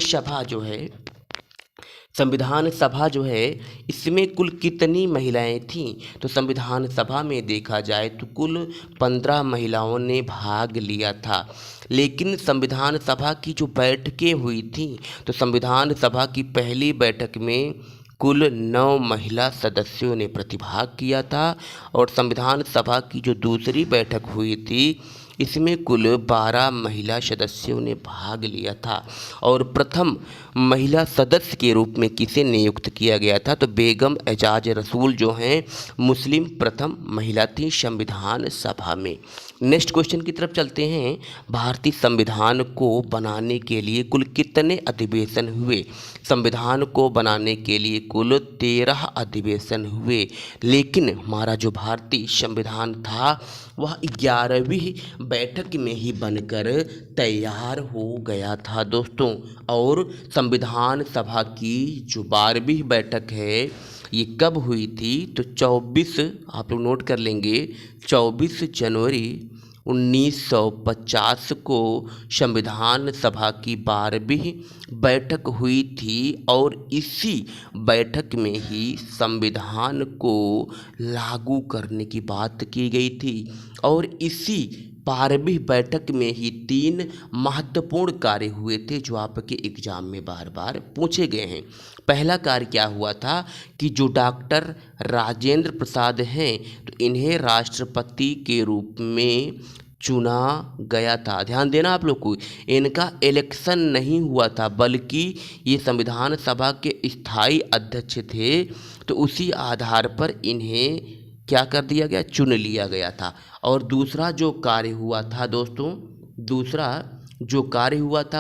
सभा जो है इसमें कुल कितनी महिलाएं थीं? तो संविधान सभा में देखा जाए तो कुल 15 महिलाओं ने भाग लिया था। लेकिन संविधान सभा की जो बैठकें हुई थीं तो संविधान सभा की पहली बैठक में कुल 9 महिला सदस्यों ने प्रतिभाग किया था। और संविधान सभा की जो दूसरी बैठक हुई थी इसमें कुल 12 महिला सदस्यों ने भाग लिया था। और प्रथम महिला सदस्य के रूप में किसे नियुक्त किया गया था? तो बेगम एजाज रसूल जो हैं मुस्लिम प्रथम महिला थी संविधान सभा में। नेक्स्ट क्वेश्चन की तरफ चलते हैं। भारतीय संविधान को बनाने के लिए कुल कितने अधिवेशन हुए? संविधान को बनाने के लिए कुल 13 अधिवेशन हुए। लेकिन हमारा जो भारतीय संविधान था वह 11वीं बैठक में ही बनकर तैयार हो गया था दोस्तों। और संविधान सभा की जो 12वीं बैठक है ये कब हुई थी? तो 24, आप लोग नोट कर लेंगे, 24 जनवरी 1950 को संविधान सभा की 12वीं बैठक हुई थी। और इसी बैठक में ही संविधान को लागू करने की बात की गई थी। और इसी 12वीं बैठक में ही 3 महत्वपूर्ण कार्य हुए थे जो आपके एग्जाम में बार बार पूछे गए हैं। पहला कार्य क्या हुआ था कि जो डॉक्टर राजेंद्र प्रसाद हैं तो इन्हें राष्ट्रपति के रूप में चुना गया था। ध्यान देना आप लोग को, इनका इलेक्शन नहीं हुआ था बल्कि ये संविधान सभा के स्थायी अध्यक्ष थे। तो उसी आधार पर इन्हें क्या कर दिया गया? चुन लिया गया था। और दूसरा जो कार्य हुआ था दोस्तों,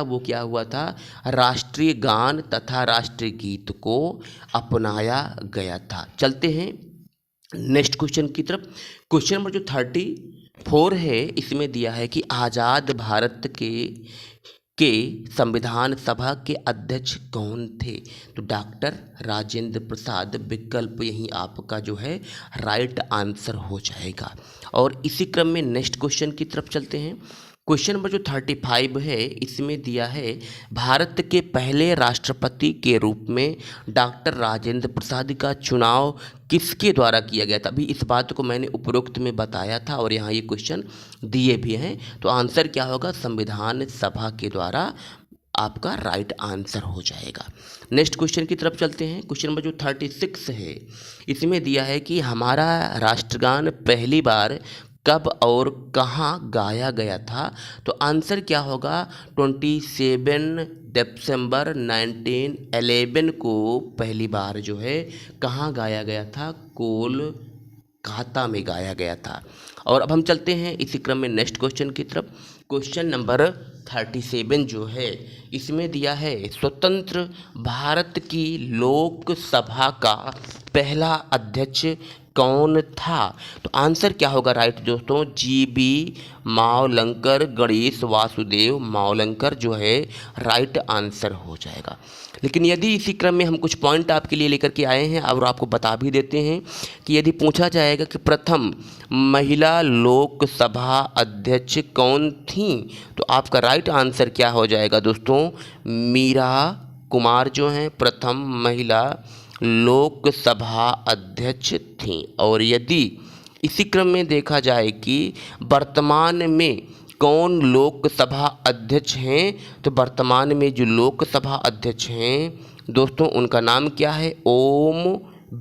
वो क्या हुआ था? राष्ट्रीय गान तथा राष्ट्रीय गीत को अपनाया गया था। चलते हैं नेक्स्ट क्वेश्चन की तरफ। क्वेश्चन नंबर जो 34 है इसमें दिया है कि आज़ाद भारत के संविधान सभा के अध्यक्ष कौन थे? तो डॉक्टर राजेंद्र प्रसाद विकल्प यही आपका जो है राइट आंसर हो जाएगा। और इसी क्रम में नेक्स्ट क्वेश्चन की तरफ चलते हैं। क्वेश्चन नंबर जो 35 है इसमें दिया है भारत के पहले राष्ट्रपति के रूप में डॉक्टर राजेंद्र प्रसाद का चुनाव किसके द्वारा किया गया था? अभी इस बात को मैंने उपरोक्त में बताया था और यहाँ ये क्वेश्चन दिए भी हैं। तो आंसर क्या होगा? संविधान सभा के द्वारा आपका राइट आंसर हो जाएगा। नेक्स्ट क्वेश्चन की तरफ चलते हैं। क्वेश्चन नंबर जो 36 है इसमें दिया है कि हमारा राष्ट्रगान पहली बार कब और कहाँ गाया गया था? तो आंसर क्या होगा? 27 दिसंबर 1911 को पहली बार जो है कहाँ गाया गया था? कोलकाता में गाया गया था। और अब हम चलते हैं इसी क्रम में नेक्स्ट क्वेश्चन की तरफ। क्वेश्चन नंबर 37 जो है इसमें दिया है स्वतंत्र भारत की लोकसभा का पहला अध्यक्ष कौन था? तो आंसर क्या होगा राइट दोस्तों? जीबी मावलंकर, गणेश वासुदेव मावलंकर जो है राइट आंसर हो जाएगा। लेकिन यदि इसी क्रम में हम कुछ पॉइंट आपके लिए लेकर के आए हैं और आपको बता भी देते हैं कि यदि पूछा जाएगा कि प्रथम महिला लोकसभा अध्यक्ष कौन थी, तो आपका राइट आंसर क्या हो जाएगा दोस्तों? मीरा कुमार जो हैं प्रथम महिला लोकसभा अध्यक्ष थीं। और यदि इसी क्रम में देखा जाए कि वर्तमान में कौन लोकसभा अध्यक्ष हैं, तो वर्तमान में जो लोकसभा अध्यक्ष हैं दोस्तों उनका नाम क्या है? ओम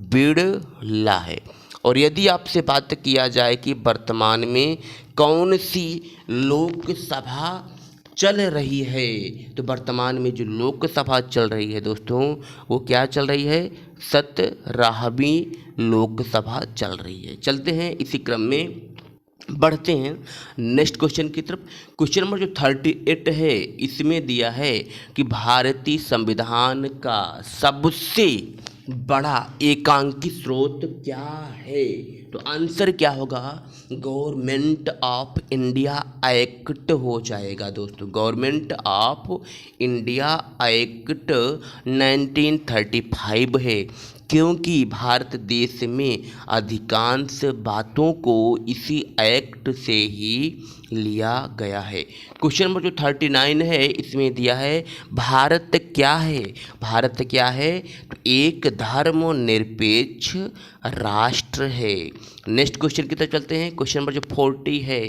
बिड़ला है। और यदि आपसे बात किया जाए कि वर्तमान में कौन सी लोकसभा चल रही है, तो वर्तमान में जो लोकसभा चल रही है दोस्तों वो क्या चल रही है? 17वीं लोकसभा चल रही है। चलते हैं इसी क्रम में, बढ़ते हैं नेक्स्ट क्वेश्चन की तरफ। क्वेश्चन नंबर जो 38 है इसमें दिया है कि भारतीय संविधान का सबसे बड़ा एकांकी स्रोत क्या है? तो आंसर क्या होगा? गवर्नमेंट ऑफ इंडिया एक्ट हो जाएगा दोस्तों। गवर्नमेंट ऑफ इंडिया एक्ट 1935 है, क्योंकि भारत देश में अधिकांश बातों को इसी एक्ट से ही लिया गया है। क्वेश्चन नंबर जो 39 है इसमें दिया है भारत क्या है? भारत क्या है? तो एक धर्मनिरपेक्ष राष्ट्र है। नेक्स्ट क्वेश्चन की तरफ चलते हैं। क्वेश्चन नंबर जो 40 है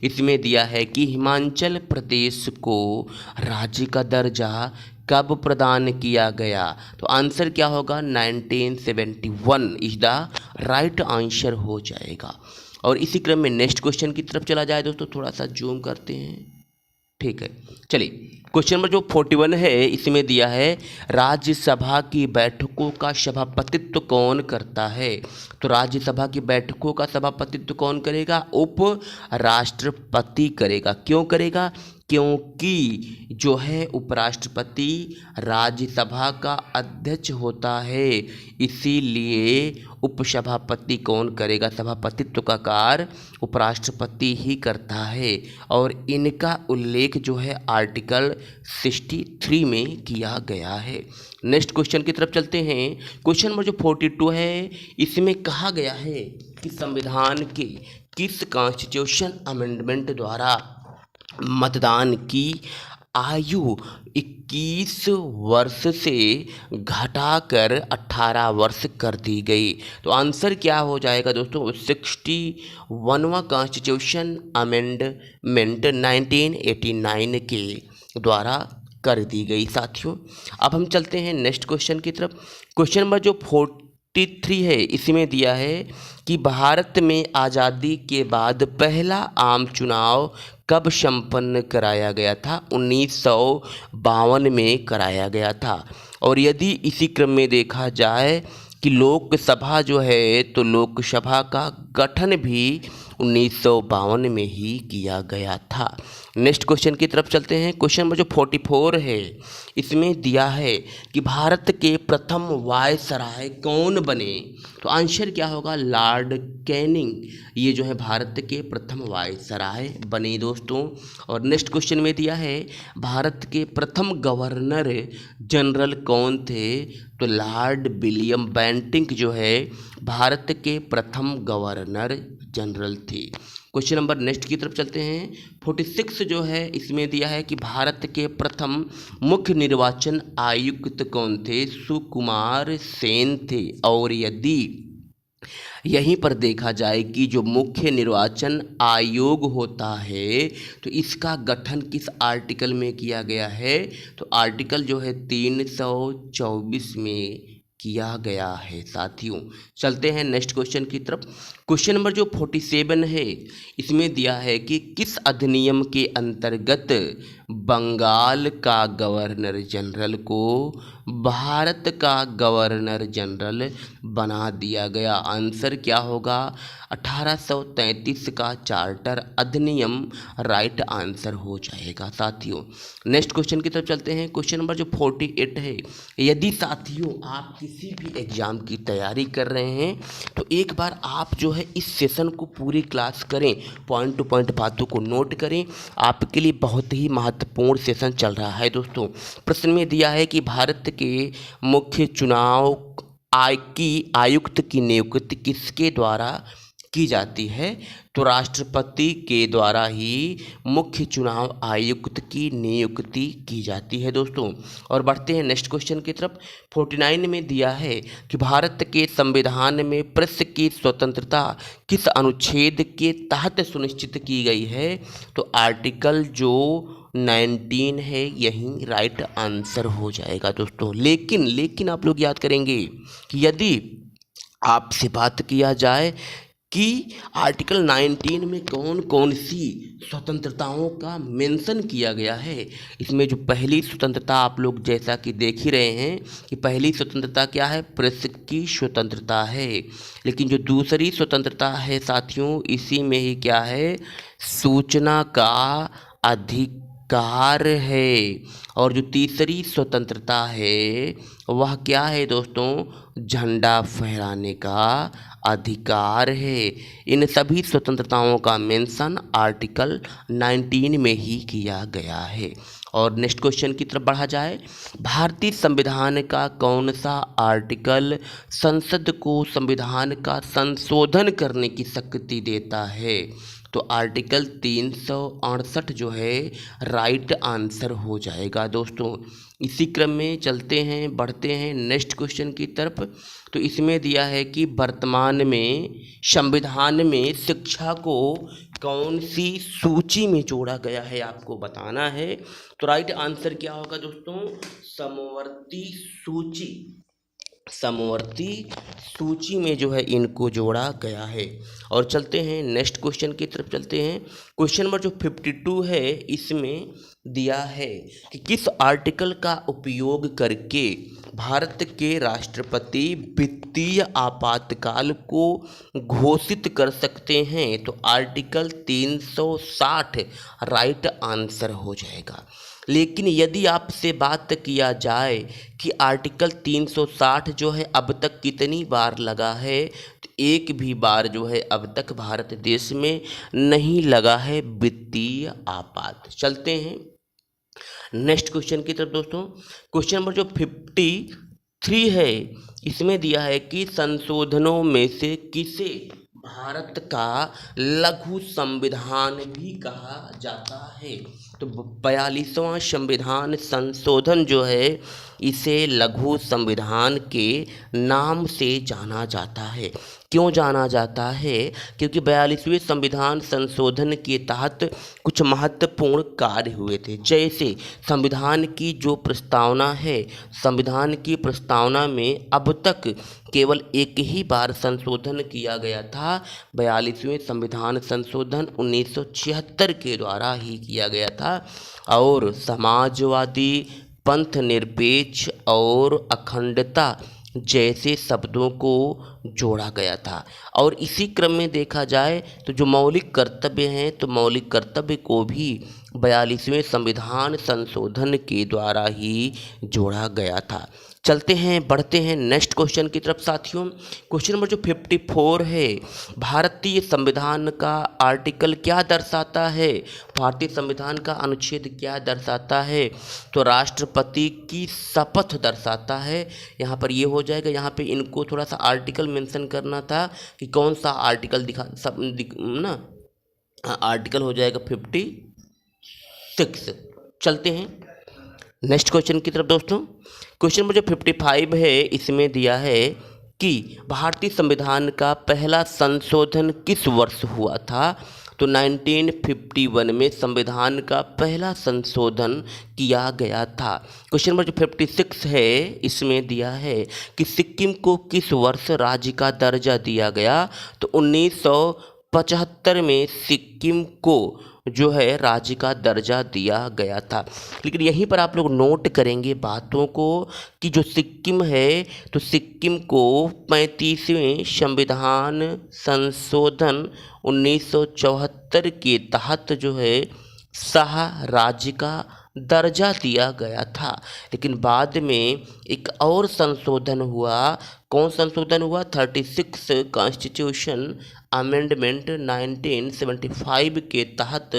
इसमें दिया है कि हिमाचल प्रदेश को राज्य का दर्जा कब प्रदान किया गया? तो आंसर क्या होगा? 1971 इज द राइट आंसर हो जाएगा। और इसी क्रम में नेक्स्ट क्वेश्चन की तरफ चला जाए दोस्तों, थोड़ा सा जूम करते हैं, ठीक है। चलिए क्वेश्चन नंबर जो 41 है इसमें दिया है राज्यसभा की बैठकों का सभापतित्व कौन करता है? तो राज्यसभा की बैठकों का सभापतित्व कौन करेगा? उप राष्ट्रपति करेगा। क्यों करेगा? क्योंकि जो है उपराष्ट्रपति राज्यसभा का अध्यक्ष होता है, इसीलिए उपसभापति कौन करेगा? सभापतित्व का कार्य उपराष्ट्रपति ही करता है। और इनका उल्लेख जो है आर्टिकल 63 में किया गया है। नेक्स्ट क्वेश्चन की तरफ चलते हैं। क्वेश्चन नंबर जो 42 है इसमें कहा गया है कि संविधान के किस कॉन्स्टिट्यूशन अमेंडमेंट द्वारा मतदान की आयु 21 वर्ष से घटाकर 18 वर्ष कर दी गई? तो आंसर क्या हो जाएगा दोस्तों? 61वां कॉन्स्टिट्यूशन अमेंडमेंट 1989 के द्वारा कर दी गई साथियों। अब हम चलते हैं नेक्स्ट क्वेश्चन की तरफ। क्वेश्चन नंबर जो 43 है इसमें दिया है कि भारत में आज़ादी के बाद पहला आम चुनाव कब संपन्न कराया गया था? 1952 में कराया गया था। और यदि इसी क्रम में देखा जाए कि लोकसभा जो है, तो लोकसभा का गठन भी 1952 में ही किया गया था। नेक्स्ट क्वेश्चन की तरफ चलते हैं। क्वेश्चन नंबर जो 44 है इसमें दिया है कि भारत के प्रथम वायसराय कौन बने? तो आंसर क्या होगा? लॉर्ड कैनिंग ये जो है भारत के प्रथम वायसराय बने दोस्तों। और नेक्स्ट क्वेश्चन में दिया है भारत के प्रथम गवर्नर जनरल कौन थे? तो लॉर्ड विलियम बेंटिंक जो है भारत के प्रथम गवर्नर जनरल थे। क्वेश्चन नंबर नेक्स्ट की तरफ चलते हैं। 46 जो है इसमें दिया है कि भारत के प्रथम मुख्य निर्वाचन आयुक्त कौन थे? सुकुमार सेन थे। और यदि यहीं पर देखा जाए कि जो मुख्य निर्वाचन आयोग होता है तो इसका गठन किस आर्टिकल में किया गया है? तो आर्टिकल जो है 324 में किया गया है साथियों। चलते हैं नेक्स्ट क्वेश्चन की तरफ। क्वेश्चन नंबर जो 47 है इसमें दिया है कि किस अधिनियम के अंतर्गत बंगाल का गवर्नर जनरल को भारत का गवर्नर जनरल बना दिया गया। आंसर क्या होगा? 1833 का चार्टर अधिनियम राइट आंसर हो जाएगा साथियों। नेक्स्ट क्वेश्चन की तरफ चलते हैं। क्वेश्चन नंबर जो 48 है, यदि साथियों आप किसी भी एग्जाम की तैयारी कर रहे हैं तो एक बार आप जो है इस सेशन को पूरी क्लास करें, पॉइंट टू पॉइंट बातों को नोट करें, आपके लिए बहुत ही महत्वपूर्ण सेशन चल रहा है दोस्तों। प्रश्न में दिया है कि भारत के मुख्य चुनाव आयुक्त की नियुक्ति किसके द्वारा की जाती है? तो राष्ट्रपति के द्वारा ही मुख्य चुनाव आयुक्त की नियुक्ति की जाती है दोस्तों। और बढ़ते हैं नेक्स्ट क्वेश्चन की तरफ। 49 में दिया है कि भारत के संविधान में प्रेस की स्वतंत्रता किस अनुच्छेद के तहत सुनिश्चित की गई है? तो आर्टिकल जो 19 है यही राइट आंसर हो जाएगा दोस्तों। लेकिन आप लोग याद करेंगे कि यदि आपसे बात किया जाए कि आर्टिकल 19 में कौन कौन सी स्वतंत्रताओं का मेंशन किया गया है, इसमें जो पहली स्वतंत्रता आप लोग जैसा कि देख ही रहे हैं कि पहली स्वतंत्रता क्या है? प्रेस की स्वतंत्रता है। लेकिन जो दूसरी स्वतंत्रता है साथियों, इसी में ही क्या है? सूचना का अधिकार है। और जो तीसरी स्वतंत्रता है वह क्या है दोस्तों? झंडा फहराने का अधिकार है। इन सभी स्वतंत्रताओं का मेंशन आर्टिकल 19 में ही किया गया है। और नेक्स्ट क्वेश्चन की तरफ बढ़ा जाए। भारतीय संविधान का कौन सा आर्टिकल संसद को संविधान का संशोधन करने की शक्ति देता है? तो आर्टिकल 368 जो है राइट आंसर हो जाएगा दोस्तों। इसी क्रम में चलते हैं, बढ़ते हैं नेक्स्ट क्वेश्चन की तरफ। तो इसमें दिया है कि वर्तमान में संविधान में शिक्षा को कौन सी सूची में जोड़ा गया है, आपको बताना है। तो राइट आंसर क्या होगा दोस्तों? समवर्ती सूची में जो है इनको जोड़ा गया है। और चलते हैं नेक्स्ट क्वेश्चन की तरफ चलते हैं। क्वेश्चन नंबर जो 52 है इसमें दिया है कि किस आर्टिकल का उपयोग करके भारत के राष्ट्रपति वित्तीय आपातकाल को घोषित कर सकते हैं? तो आर्टिकल 360 राइट आंसर हो जाएगा। लेकिन यदि आपसे बात किया जाए कि आर्टिकल 360 जो है अब तक कितनी बार लगा है, तो एक भी बार जो है अब तक भारत देश में नहीं लगा है वित्तीय आपात। चलते हैं नेक्स्ट क्वेश्चन की तरफ दोस्तों। क्वेश्चन नंबर जो 53 है इसमें दिया है कि संशोधनों में से किसे भारत का लघु संविधान भी कहा जाता है? तो 42वां संविधान संशोधन जो है इसे लघु संविधान के नाम से जाना जाता है। क्यों जाना जाता है? क्योंकि 42वें संविधान संशोधन के तहत कुछ महत्वपूर्ण कार्य हुए थे। जैसे संविधान की जो प्रस्तावना है, संविधान की प्रस्तावना में अब तक केवल एक ही बार संशोधन किया गया था, 42वें संविधान संशोधन 1976 के द्वारा ही किया गया था। और समाजवादी, पंथ निरपेक्ष और अखंडता जैसे शब्दों को जोड़ा गया था। और इसी क्रम में देखा जाए तो जो मौलिक कर्तव्य हैं, तो मौलिक कर्तव्य को भी 42वें संविधान संशोधन के द्वारा ही जोड़ा गया था। चलते हैं, बढ़ते हैं नेक्स्ट क्वेश्चन की तरफ साथियों। क्वेश्चन नंबर जो 54 है, भारतीय संविधान का आर्टिकल क्या दर्शाता है? भारतीय संविधान का अनुच्छेद क्या दर्शाता है? तो राष्ट्रपति की शपथ दर्शाता है। यहाँ पर ये हो जाएगा। यहाँ पे इनको थोड़ा सा आर्टिकल मेंशन करना था कि कौन सा आर्टिकल आर्टिकल हो जाएगा 56। चलते हैं नेक्स्ट क्वेश्चन की तरफ दोस्तों। क्वेश्चन नंबर जो 55 है इसमें दिया है कि भारतीय संविधान का पहला संशोधन किस वर्ष हुआ था? तो 1951 में संविधान का पहला संशोधन किया गया था। क्वेश्चन नंबर जो 56 है इसमें दिया है कि सिक्किम को किस वर्ष राज्य का दर्जा दिया गया। तो 1975 में सिक्किम को जो है राज्य का दर्जा दिया गया था। लेकिन यहीं पर आप लोग नोट करेंगे बातों को कि जो सिक्किम है तो सिक्किम को 35वें संविधान संशोधन 1974 के तहत जो है शाह राज्य का दर्जा दिया गया था। लेकिन बाद में एक और संशोधन हुआ। कौन संशोधन हुआ? 36 कॉन्स्टिट्यूशन अमेंडमेंट 1975 के तहत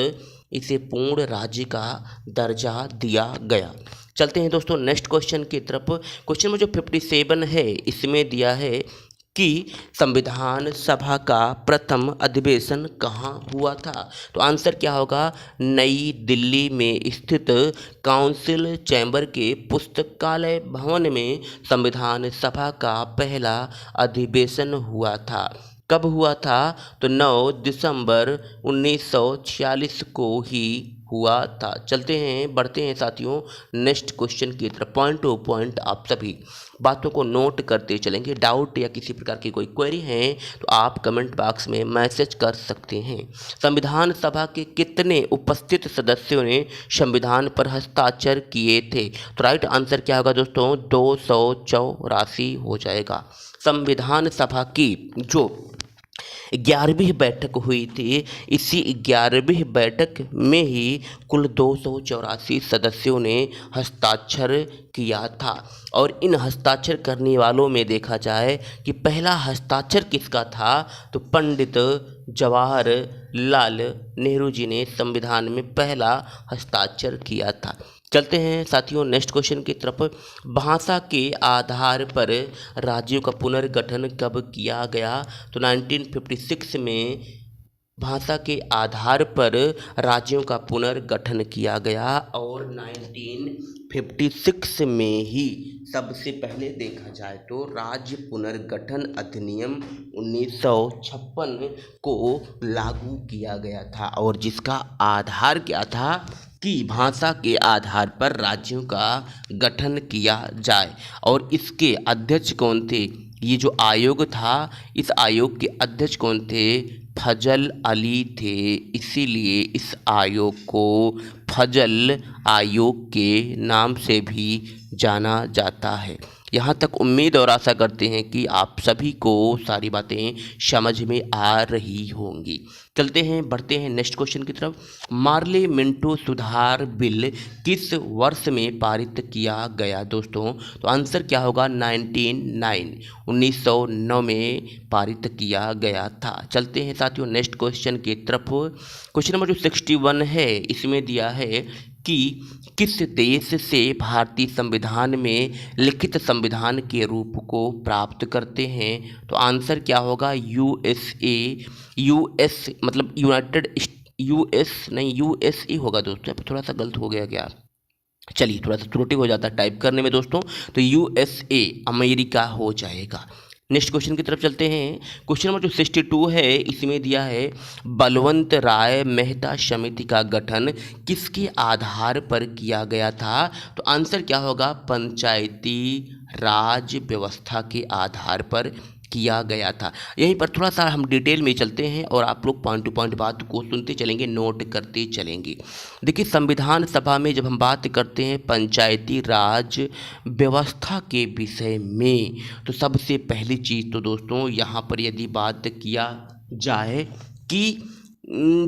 इसे पूर्ण राज्य का दर्जा दिया गया। चलते हैं दोस्तों नेक्स्ट क्वेश्चन की तरफ। क्वेश्चन में जो 57 है इसमें दिया है कि संविधान सभा का प्रथम अधिवेशन कहाँ हुआ था। तो आंसर क्या होगा? नई दिल्ली में स्थित काउंसिल चैम्बर के पुस्तकालय भवन में संविधान सभा का पहला अधिवेशन हुआ था। कब हुआ था? तो 9 दिसंबर 1946 को ही हुआ था। चलते हैं बढ़ते हैं साथियों नेक्स्ट क्वेश्चन की तरफ। पॉइंट टू पॉइंट आप सभी बातों को नोट करते चलेंगे। डाउट या किसी प्रकार की कोई क्वेरी है तो आप कमेंट बॉक्स में मैसेज कर सकते हैं। संविधान सभा के कितने उपस्थित सदस्यों ने संविधान पर हस्ताक्षर किए थे? तो राइट आंसर क्या होगा दोस्तों? 284 हो जाएगा। संविधान सभा की जो 11वीं बैठक हुई थी, इसी 11वीं बैठक में ही कुल 284 सदस्यों ने हस्ताक्षर किया था। और इन हस्ताक्षर करने वालों में देखा जाए कि पहला हस्ताक्षर किसका था? तो पंडित जवाहरलाल नेहरू जी ने संविधान में पहला हस्ताक्षर किया था। चलते हैं साथियों नेक्स्ट क्वेश्चन की तरफ। भाषा के आधार पर राज्यों का पुनर्गठन कब किया गया? तो 1956 में भाषा के आधार पर राज्यों का पुनर्गठन किया गया। और 1956 में ही सबसे पहले देखा जाए तो राज्य पुनर्गठन अधिनियम 1956 को लागू किया गया था। और जिसका आधार क्या था कि भाषा के आधार पर राज्यों का गठन किया जाए। और इसके अध्यक्ष कौन थे? ये जो आयोग था इस आयोग के अध्यक्ष कौन थे? फजल अली थे। इसीलिए इस आयोग को फजल आयोग के नाम से भी जाना जाता है। यहाँ तक उम्मीद और आशा करते हैं कि आप सभी को सारी बातें समझ में आ रही होंगी। चलते हैं बढ़ते हैं नेक्स्ट क्वेश्चन की तरफ। मार्ले मिंटो सुधार बिल किस वर्ष में पारित किया गया दोस्तों? तो आंसर क्या होगा? 1909 में पारित किया गया था। चलते हैं साथियों नेक्स्ट क्वेश्चन की तरफ। क्वेश्चन नंबर जो 61 है इसमें दिया है कि किस देश से भारतीय संविधान में लिखित संविधान के रूप को प्राप्त करते हैं? तो आंसर क्या होगा? यूएस मतलब यूएसए होगा दोस्तों। यहाँ पर थोड़ा सा गलत हो गया क्या? चलिए थोड़ा सा त्रुटि हो जाता है टाइप करने में दोस्तों। तो यूएसए अमेरिका हो जाएगा। नेक्स्ट क्वेश्चन की तरफ चलते हैं। क्वेश्चन नंबर जो 62 है इसमें दिया है बलवंत राय मेहता समिति का गठन किसके आधार पर किया गया था? तो आंसर क्या होगा? पंचायती राज व्यवस्था के आधार पर किया गया था। यहीं पर थोड़ा सा हम डिटेल में चलते हैं और आप लोग पॉइंट टू पॉइंट बात को सुनते चलेंगे, नोट करते चलेंगे। देखिए संविधान सभा में जब हम बात करते हैं पंचायती राज व्यवस्था के विषय में तो सबसे पहली चीज़ तो दोस्तों यहाँ पर यदि बात किया जाए कि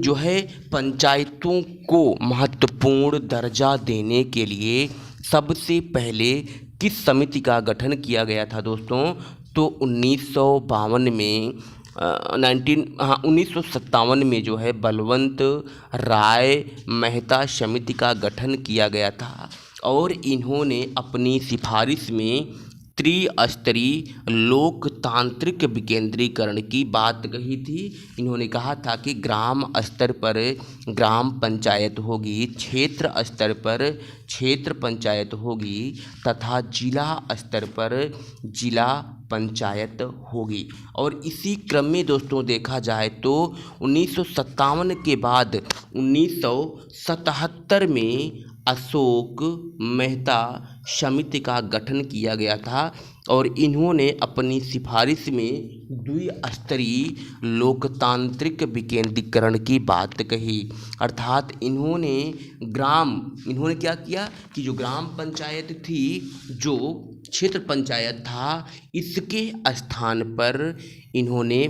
जो है पंचायतों को महत्वपूर्ण दर्जा देने के लिए सबसे पहले किस समिति का गठन किया गया था दोस्तों? तो 1952 में 1957 में जो है बलवंत राय मेहता समिति का गठन किया गया था। और इन्होंने अपनी सिफारिश में त्रिस्तरीय लोकतांत्रिक विकेंद्रीकरण की बात कही थी। इन्होंने कहा था कि ग्राम स्तर पर ग्राम पंचायत होगी, क्षेत्र स्तर पर क्षेत्र पंचायत होगी तथा जिला स्तर पर जिला पंचायत होगी। और इसी क्रम में दोस्तों देखा जाए तो 1957 के बाद 1977 में अशोक मेहता समिति का गठन किया गया था और इन्होंने अपनी सिफारिश में द्विस्तरीय लोकतांत्रिक विकेंद्रीकरण की बात कही। अर्थात इन्होंने क्या किया कि जो ग्राम पंचायत थी, जो क्षेत्र पंचायत था, इसके स्थान पर इन्होंने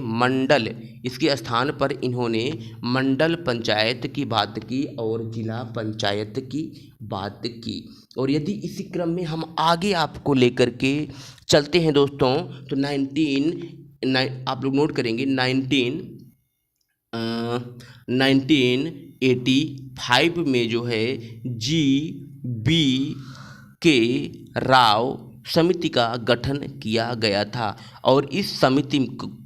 मंडल पंचायत की बात की और जिला पंचायत की बात की। और यदि इसी क्रम में हम आगे आपको लेकर के चलते हैं दोस्तों, तो आप लोग नोट करेंगे 1985 में जो है G.B.K. राव समिति का गठन किया गया था। और इस समिति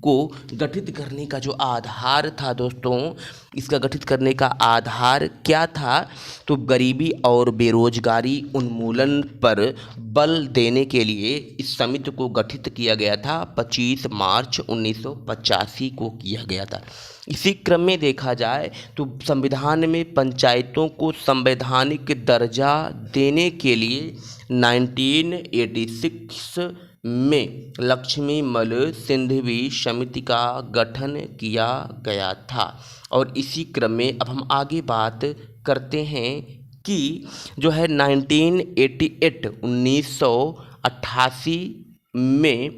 को गठित करने का जो आधार था दोस्तों, इसका गठित करने का आधार क्या था, तो गरीबी और बेरोजगारी उन्मूलन पर बल देने के लिए इस समिति को गठित किया गया था। 25 मार्च 1985 को किया गया था। इसी क्रम में देखा जाए तो संविधान में पंचायतों को संवैधानिक दर्जा देने के लिए 1986 में लक्ष्मीमल सिंघवी समिति का गठन किया गया था। और इसी क्रम में अब हम आगे बात करते हैं कि जो है 1988 में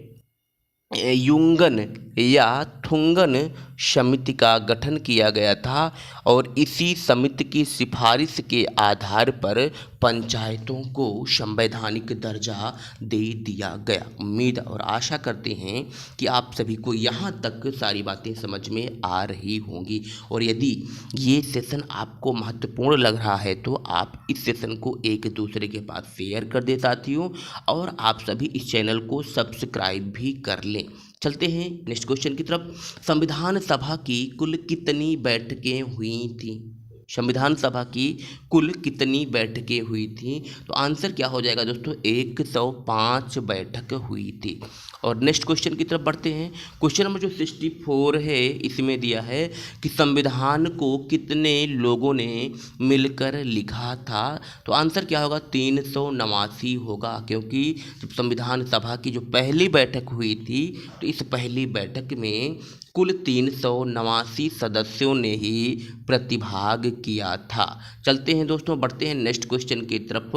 युंगन या थुंगन समिति का गठन किया गया था और इसी समिति की सिफारिश के आधार पर पंचायतों को संवैधानिक दर्जा दे दिया गया। उम्मीद और आशा करते हैं कि आप सभी को यहाँ तक सारी बातें समझ में आ रही होंगी। और यदि ये सेशन आपको महत्वपूर्ण लग रहा है तो आप इस सेशन को एक दूसरे के पास शेयर कर दे साथियों, और आप सभी इस चैनल को सब्सक्राइब भी कर लें। चलते हैं नेक्स्ट क्वेश्चन की तरफ। संविधान सभा की कुल कितनी बैठकें हुई थी? संविधान सभा की कुल कितनी बैठकें हुई थी? तो आंसर क्या हो जाएगा दोस्तों, 105 बैठक हुई थी। और नेक्स्ट क्वेश्चन की तरफ बढ़ते हैं। क्वेश्चन नंबर जो 64 है, इसमें दिया है कि संविधान को कितने लोगों ने मिलकर लिखा था? तो आंसर क्या होगा, 389 होगा, क्योंकि जब संविधान सभा की जो पहली बैठक हुई थी तो इस पहली बैठक में कुल 389 सदस्यों ने ही प्रतिभाग किया था। चलते हैं दोस्तों, बढ़ते हैं नेक्स्ट क्वेश्चन की तरफ।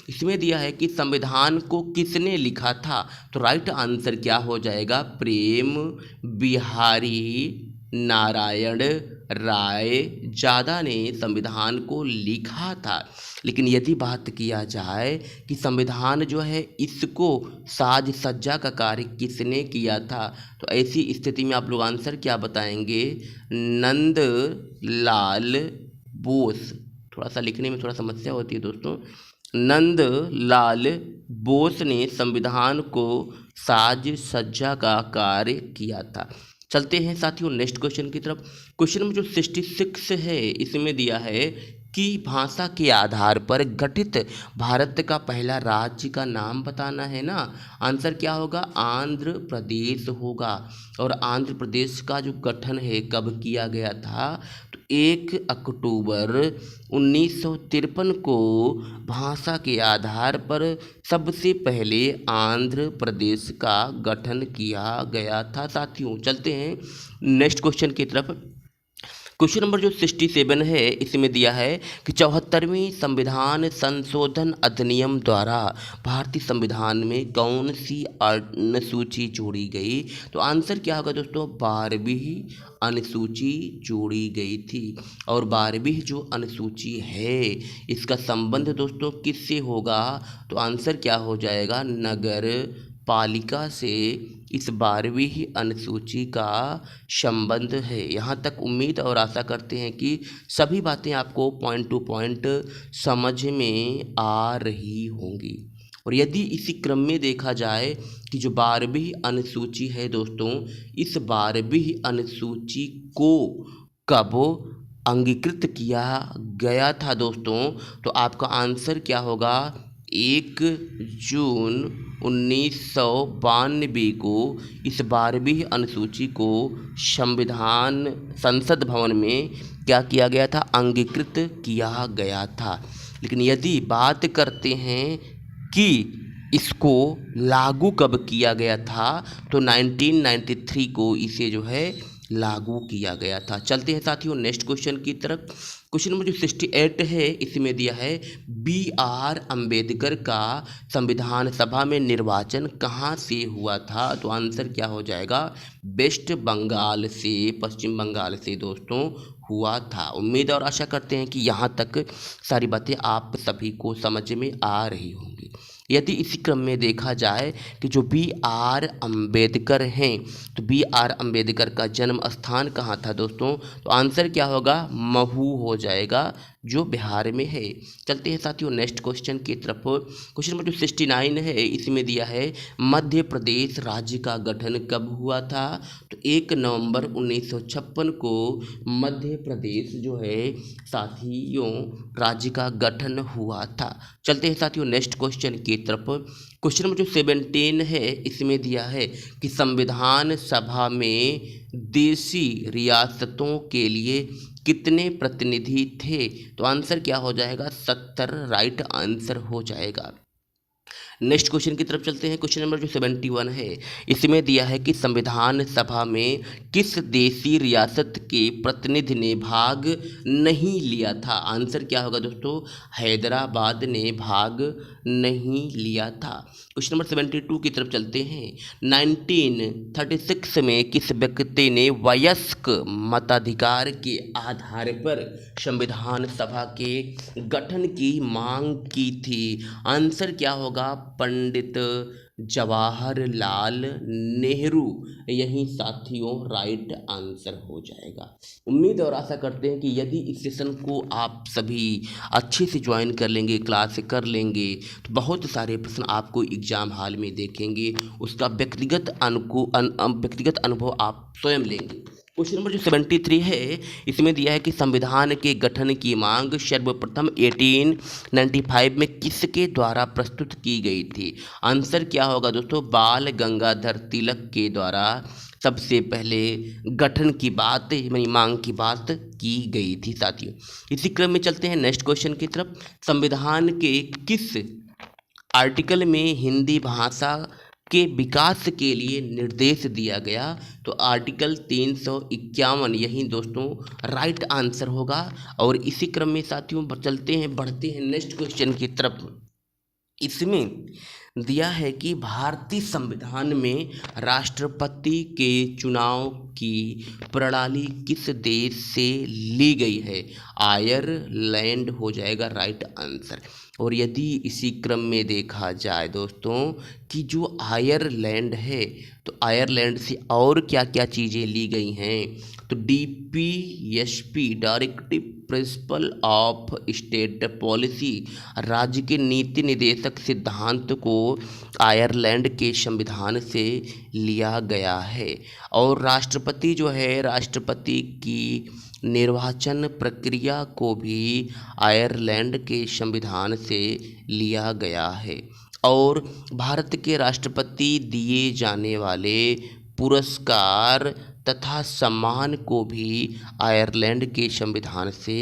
इसमें दिया है कि संविधान को किसने लिखा था? तो राइट आंसर क्या हो जाएगा, प्रेम बिहारी नारायण राय ज़्यादा ने संविधान को लिखा था। लेकिन यदि बात किया जाए कि संविधान जो है इसको साज सज्जा का कार्य किसने किया था, तो ऐसी स्थिति में आप लोग आंसर क्या बताएंगे, नंद लाल बोस। थोड़ा सा लिखने में थोड़ा समस्या होती है दोस्तों। नंद लाल बोस ने संविधान को साज सज्जा का कार्य किया था। चलते हैं साथियों नेक्स्ट क्वेश्चन की तरफ। क्वेश्चन नंबर जो 66 है, इसमें दिया है कि भाषा के आधार पर गठित भारत का पहला राज्य का नाम बताना है ना। आंसर क्या होगा, आंध्र प्रदेश होगा। और आंध्र प्रदेश का जो गठन है कब किया गया था, तो 1 अक्टूबर 1953 को भाषा के आधार पर सबसे पहले आंध्र प्रदेश का गठन किया गया था साथियों। चलते हैं नेक्स्ट क्वेश्चन की तरफ। क्वेश्चन नंबर जो 67 है, इसमें दिया है कि 74वें संविधान संशोधन अधिनियम द्वारा भारतीय संविधान में कौन सी अनुसूची जोड़ी गई? तो आंसर क्या होगा दोस्तों, 12वीं अनुसूची जोड़ी गई थी। और 12वीं जो अनुसूची है इसका संबंध दोस्तों किससे होगा? तो आंसर क्या हो जाएगा, नगर पालिका से इस 12वीं अनुसूची का संबंध है। यहाँ तक उम्मीद और आशा करते हैं कि सभी बातें आपको पॉइंट टू पॉइंट समझ में आ रही होंगी। और यदि इसी क्रम में देखा जाए कि जो 12वीं अनुसूची है दोस्तों, इस 12वीं अनुसूची को कब अंगीकृत किया गया था दोस्तों, तो आपका आंसर क्या होगा, 1 जून 1992 को इस 12वीं अनुसूची को संविधान संसद भवन में क्या किया गया था, अंगीकृत किया गया था। लेकिन यदि बात करते हैं कि इसको लागू कब किया गया था, तो 1993 को इसे जो है लागू किया गया था। चलते हैं साथियों नेक्स्ट क्वेश्चन की तरफ। क्वेश्चन नंबर जो 68 है इसमें दिया है BR अम्बेडकर का संविधान सभा में निर्वाचन कहाँ से हुआ था, तो आंसर क्या हो जाएगा, वेस्ट बंगाल से, पश्चिम बंगाल से दोस्तों हुआ था। उम्मीद और आशा करते हैं कि यहाँ तक सारी बातें आप सभी को समझ में आ रही होंगी। यदि इसी क्रम में देखा जाए कि जो BR अम्बेडकर हैं, तो BR अम्बेडकर का जन्म स्थान कहाँ था दोस्तों, तो आंसर क्या होगा, महू हो जाएगा, जो बिहार में है। चलते हैं साथियों नेक्स्ट क्वेश्चन की तरफ। क्वेश्चन नंबर जो 69 है इसमें दिया है मध्य प्रदेश राज्य का गठन कब हुआ था, तो 1 नवंबर 1956 को मध्य प्रदेश जो है साथियों राज्य का गठन हुआ था। चलते हैं साथियों नेक्स्ट क्वेश्चन की तरफ। क्वेश्चन नंबर जो 17 है इसमें दिया है कि संविधान सभा में देशी रियासतों के लिए कितने प्रतिनिधि थे, तो आंसर क्या हो जाएगा, 70 राइट आंसर हो जाएगा। नेक्स्ट क्वेश्चन की तरफ चलते हैं। क्वेश्चन नंबर जो 71 है इसमें दिया है कि संविधान सभा में किस देशी रियासत के प्रतिनिधि ने भाग नहीं लिया था, आंसर क्या होगा दोस्तों, हैदराबाद ने भाग नहीं लिया था। क्वेश्चन नंबर 72 की तरफ चलते हैं। 1936 में किस व्यक्ति ने वयस्क मताधिकार के आधार पर संविधान सभा के गठन की मांग की थी, आंसर क्या होगा, पंडित जवाहरलाल नेहरू, यही साथियों राइट आंसर हो जाएगा। उम्मीद और आशा करते हैं कि यदि इस सेशन को आप सभी अच्छे से ज्वाइन कर लेंगे, क्लास कर लेंगे, तो बहुत सारे प्रश्न आपको एग्जाम हॉल में देखेंगे, उसका व्यक्तिगत अनुभव आप स्वयं लेंगे। क्वेश्चन नंबर जो 73 है इसमें दिया है कि संविधान के गठन की मांग सर्वप्रथम 1895 में किसके द्वारा प्रस्तुत की गई थी, आंसर क्या होगा दोस्तों, बाल गंगाधर तिलक के द्वारा सबसे पहले गठन की बात यानी मांग की बात की गई थी साथियों। इसी क्रम में चलते हैं नेक्स्ट क्वेश्चन की तरफ। संविधान के किस आर्टिकल में हिंदी भाषा के विकास के लिए निर्देश दिया गया, तो आर्टिकल 351 यही दोस्तों राइट आंसर होगा। और इसी क्रम में साथियों बढ़ते हैं नेक्स्ट क्वेश्चन की तरफ। इसमें दिया है कि भारतीय संविधान में राष्ट्रपति के चुनाव की प्रणाली किस देश से ली गई है, आयरलैंड हो जाएगा राइट आंसर। और यदि इसी क्रम में देखा जाए दोस्तों कि जो आयरलैंड है, तो आयरलैंड से और क्या क्या चीज़ें ली गई हैं, तो DPSP directive principle of state policy, राज्य के नीति निर्देशक सिद्धांत को आयरलैंड के संविधान से लिया गया है। और राष्ट्रपति जो है, राष्ट्रपति की निर्वाचन प्रक्रिया को भी आयरलैंड के संविधान से लिया गया है। और भारत के राष्ट्रपति दिए जाने वाले पुरस्कार तथा सम्मान को भी आयरलैंड के संविधान से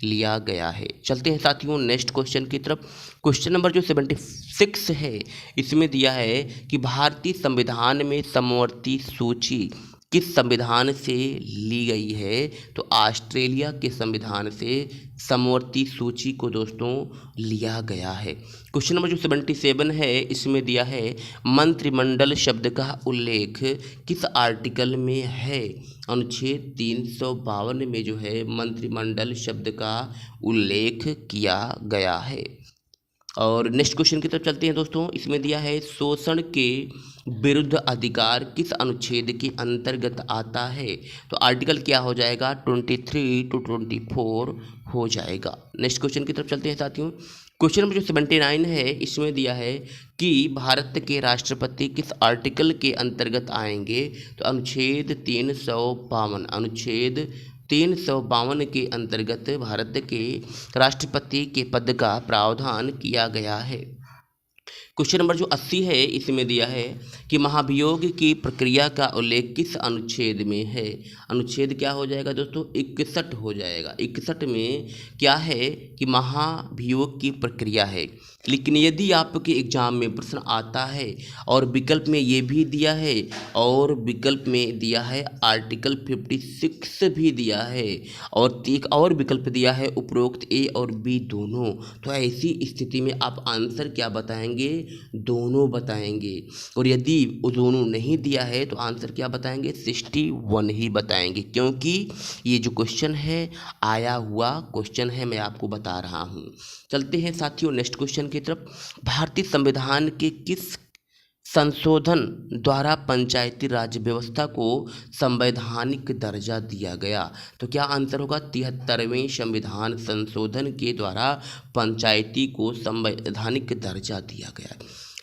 लिया गया है। चलते हैं साथियों नेक्स्ट क्वेश्चन की तरफ। क्वेश्चन नंबर जो 76 है इसमें दिया है कि भारतीय संविधान में समवर्ती सूची किस संविधान से ली गई है, तो ऑस्ट्रेलिया के संविधान से समवर्ती सूची को दोस्तों लिया गया है। क्वेश्चन नंबर जो 77 है इसमें दिया है मंत्रिमंडल शब्द का उल्लेख किस आर्टिकल में है, अनुच्छेद 352 में जो है मंत्रिमंडल शब्द का उल्लेख किया गया है। और नेक्स्ट क्वेश्चन की तरफ चलते हैं दोस्तों। इसमें दिया है शोषण के विरुद्ध अधिकार किस अनुच्छेद के अंतर्गत आता है, तो आर्टिकल क्या हो जाएगा, 23 to 24 हो जाएगा। नेक्स्ट क्वेश्चन की तरफ चलते हैं साथियों। क्वेश्चन नंबर जो 79 है इसमें दिया है कि भारत के राष्ट्रपति किस आर्टिकल के अंतर्गत आएंगे, तो अनुच्छेद 352 के अंतर्गत भारत के राष्ट्रपति के पद का प्रावधान किया गया है। क्वेश्चन नंबर जो 80 है इसमें दिया है कि महाभियोग की प्रक्रिया का उल्लेख किस अनुच्छेद में है। अनुच्छेद क्या हो जाएगा दोस्तों, 61 हो जाएगा। 61 में क्या है कि महाभियोग की प्रक्रिया है। लेकिन यदि आपके एग्जाम में प्रश्न आता है और विकल्प में ये भी दिया है और विकल्प में दिया है आर्टिकल 56 भी दिया है और एक और विकल्प दिया है उपरोक्त ए और बी दोनों, तो ऐसी स्थिति में आप आंसर क्या बताएंगे, दोनों बताएंगे। और यदि वो दोनों नहीं दिया है तो आंसर क्या बताएंगे, 61 ही बताएंगे, क्योंकि ये जो क्वेश्चन है आया हुआ क्वेश्चन है, मैं आपको बता रहा हूँ। चलते हैं साथियों नेक्स्ट क्वेश्चन की तरफ। भारतीय संविधान के किस संशोधन द्वारा पंचायती राज व्यवस्था को संवैधानिक दर्जा दिया गया। तो क्या आंसर होगा, 73वें संविधान संशोधन के द्वारा पंचायती को संवैधानिक दर्जा दिया गया।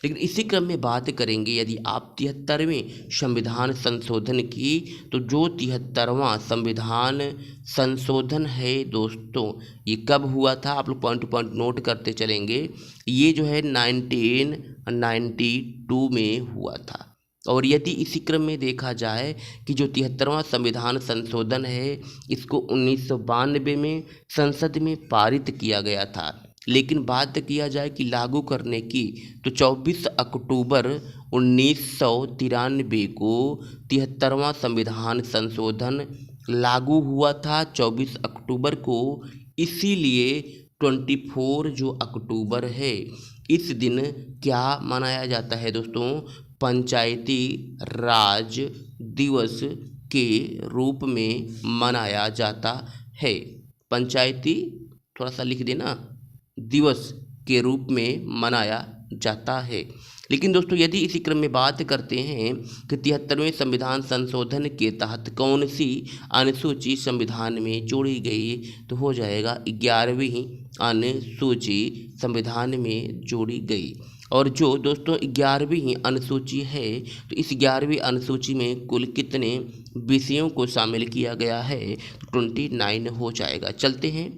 लेकिन इसी क्रम में बात करेंगे यदि आप 73वें संविधान संशोधन की, तो जो 73वां संविधान संशोधन है दोस्तों ये कब हुआ था, आप लोग पॉइंट टू पॉइंट नोट करते चलेंगे। ये जो है 1992 में हुआ था। और यदि इसी क्रम में देखा जाए कि जो 73वां संविधान संशोधन है इसको 1992 में संसद में पारित किया गया था। लेकिन बात किया जाए कि लागू करने की, तो 24 अक्टूबर 1993 को 73वां संविधान संशोधन लागू हुआ था 24 अक्टूबर को। इसीलिए 24 जो अक्टूबर है इस दिन क्या मनाया जाता है दोस्तों, पंचायती राज दिवस के रूप में मनाया जाता है। पंचायती थोड़ा सा लिख देना, दिवस के रूप में मनाया जाता है। लेकिन दोस्तों यदि इसी क्रम में बात करते हैं कि 73वें संविधान संशोधन के तहत कौन सी अनुसूची संविधान में जोड़ी गई, तो हो जाएगा 11वीं अनुसूची संविधान में जोड़ी गई। और जो दोस्तों 11वीं अनुसूची है तो इस 11वीं अनुसूची में कुल कितने विषयों को शामिल किया गया है, तो 29 हो जाएगा। चलते हैं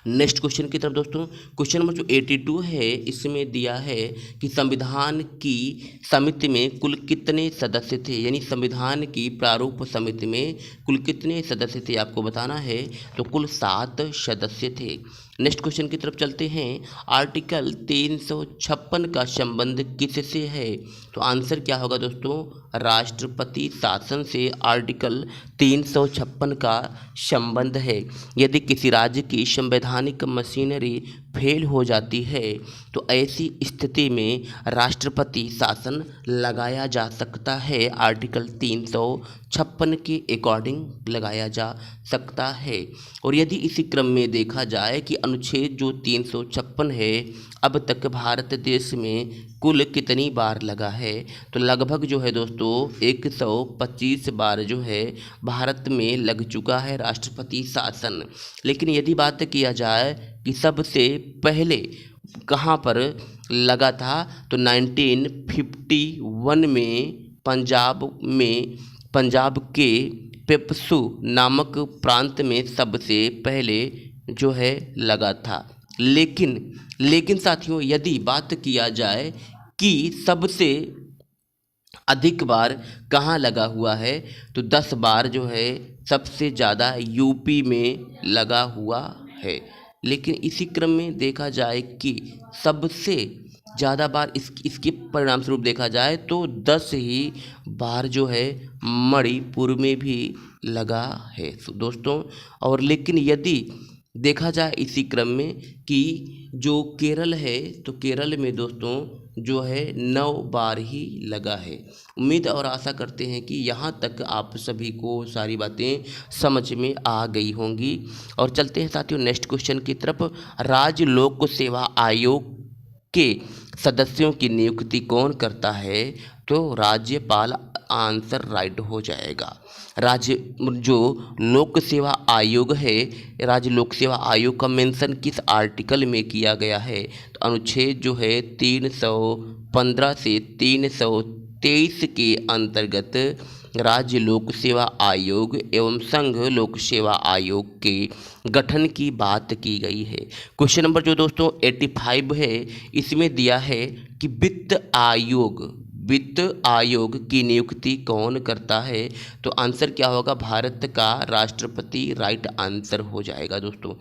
नेक्स्ट क्वेश्चन की तरफ दोस्तों। क्वेश्चन नंबर जो 82 है इसमें दिया है कि संविधान की समिति में कुल कितने सदस्य थे, यानी संविधान की प्रारूप समिति में कुल कितने सदस्य थे आपको बताना है, तो कुल 7 सदस्य थे। नेक्स्ट क्वेश्चन की तरफ चलते हैं। आर्टिकल 356 का संबंध किससे है, तो आंसर क्या होगा दोस्तों, राष्ट्रपति शासन से आर्टिकल 356 का संबंध है। यदि किसी राज्य की संवैधानिक मशीनरी फेल हो जाती है तो ऐसी स्थिति में राष्ट्रपति शासन लगाया जा सकता है, आर्टिकल 356 के अकॉर्डिंग लगाया जा सकता है। और यदि इसी क्रम में देखा जाए कि अनुच्छेद जो 356 है अब तक भारत देश में कुल कितनी बार लगा है, तो लगभग जो है दोस्तों 125 बार जो है भारत में लग चुका है राष्ट्रपति शासन। लेकिन यदि बात किया जाए कि सबसे पहले कहाँ पर लगा था, तो 1951 में पंजाब के पेप्सू नामक प्रांत में सबसे पहले जो है लगा था। लेकिन साथियों यदि बात किया जाए कि सबसे अधिक बार कहाँ लगा हुआ है, तो 10 बार जो है सबसे ज़्यादा यूपी में लगा हुआ है। लेकिन इसी क्रम में देखा जाए कि सबसे ज़्यादा बार इसके परिणाम स्वरूप देखा जाए तो 10 ही बार जो है मणिपुर में भी लगा है दोस्तों। और लेकिन यदि देखा जाए इसी क्रम में कि जो केरल है तो केरल में दोस्तों जो है 9 बार ही लगा है। उम्मीद और आशा करते हैं कि यहाँ तक आप सभी को सारी बातें समझ में आ गई होंगी। और चलते हैं साथियों नेक्स्ट क्वेश्चन की तरफ। राज्य लोक सेवा आयोग के सदस्यों की नियुक्ति कौन करता है, तो राज्यपाल आंसर राइट हो जाएगा। राज्य जो लोक सेवा आयोग है, राज्य लोक सेवा आयोग का मेंशन किस आर्टिकल में किया गया है, तो अनुच्छेद जो है 315 से 323 के अंतर्गत राज्य लोक सेवा आयोग एवं संघ लोक सेवा आयोग के गठन की बात की गई है। क्वेश्चन नंबर जो दोस्तों 85 है, इसमें दिया है कि वित्त आयोग की नियुक्ति कौन करता है? तो आंसर क्या होगा? भारत का राष्ट्रपति राइट आंसर हो जाएगा दोस्तों।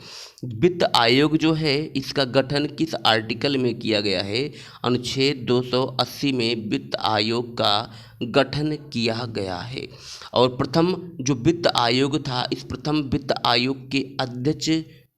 वित्त आयोग जो है इसका गठन किस आर्टिकल में किया गया है? अनुच्छेद 280 में वित्त आयोग का गठन किया गया है। और प्रथम जो वित्त आयोग था, इस प्रथम वित्त आयोग के अध्यक्ष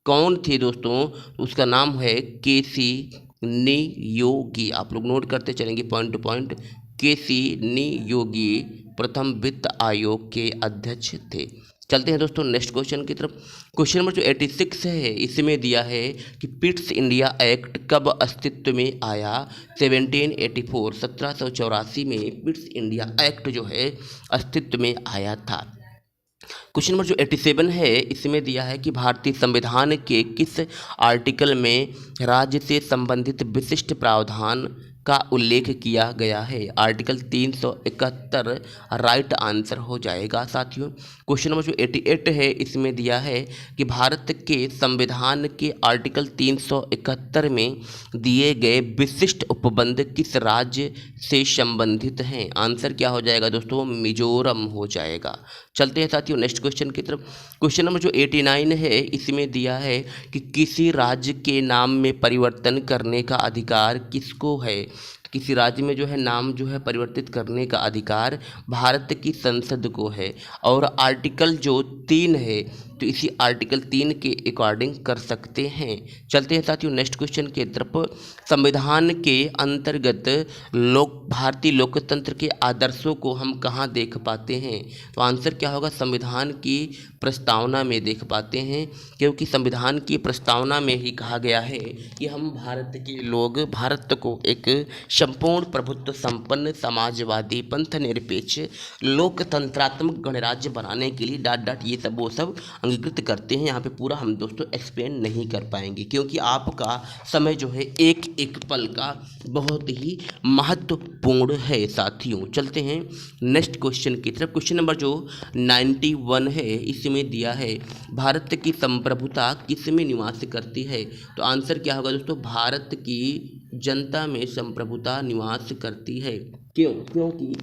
कौन थे दोस्तों? उसका नाम है केसी नियोगी। आप लोग नोट करते चलेंगे पॉइंट टू पॉइंट। केसी नियोगी प्रथम वित्त आयोग के अध्यक्ष थे। चलते हैं दोस्तों नेक्स्ट क्वेश्चन की तरफ। क्वेश्चन नंबर जो 86 है, इसमें दिया है कि पिट्स इंडिया एक्ट कब अस्तित्व में आया? 1784 में पिट्स इंडिया एक्ट जो है अस्तित्व में आया था। क्वेश्चन नंबर जो 87 है, इसमें दिया है कि भारतीय संविधान के किस आर्टिकल में राज्य से संबंधित विशिष्ट प्रावधान का उल्लेख किया गया है? आर्टिकल 371 राइट आंसर हो जाएगा साथियों। क्वेश्चन नंबर जो 88 है, इसमें दिया है कि भारत के संविधान के आर्टिकल 371 में दिए गए विशिष्ट उपबंध किस राज्य से संबंधित हैं? आंसर क्या हो जाएगा दोस्तों? मिजोरम हो जाएगा। चलते हैं साथियों नेक्स्ट क्वेश्चन की तरफ। क्वेश्चन नंबर जो 89 है, इसमें दिया है कि किसी राज्य के नाम में परिवर्तन करने का अधिकार किसको है? किसी राज्य में जो है नाम जो है परिवर्तित करने का अधिकार भारत की संसद को है। और आर्टिकल जो 3 है, तो इसी आर्टिकल 3 के अकॉर्डिंग कर सकते हैं। चलते हैं साथियों नेक्स्ट क्वेश्चन की तरफ। संविधान के अंतर्गत भारतीय लोकतंत्र के आदर्शों को हम कहाँ देख पाते हैं? तो आंसर क्या होगा? संविधान की प्रस्तावना में देख पाते हैं, क्योंकि संविधान की प्रस्तावना में ही कहा गया है कि हम भारत के लोग भारत को एक संपूर्ण प्रभुत्व संपन्न समाजवादी पंथ निरपेक्ष लोकतंत्रात्मक गणराज्य बनाने के लिए ये सब वो सब अंगीकृत करते हैं। यहाँ पे पूरा हम दोस्तों एक्सप्लेन नहीं कर पाएंगे, क्योंकि आपका समय जो है एक एक पल का बहुत ही महत्वपूर्ण है साथियों। चलते हैं नेक्स्ट क्वेश्चन की तरफ। क्वेश्चन नंबर जो 91 है, इसमें दिया है भारत की संप्रभुता किस में निवास करती है? तो आंसर क्या होगा दोस्तों? भारत की जनता में संप्रभुता निवास करती है। क्योंकि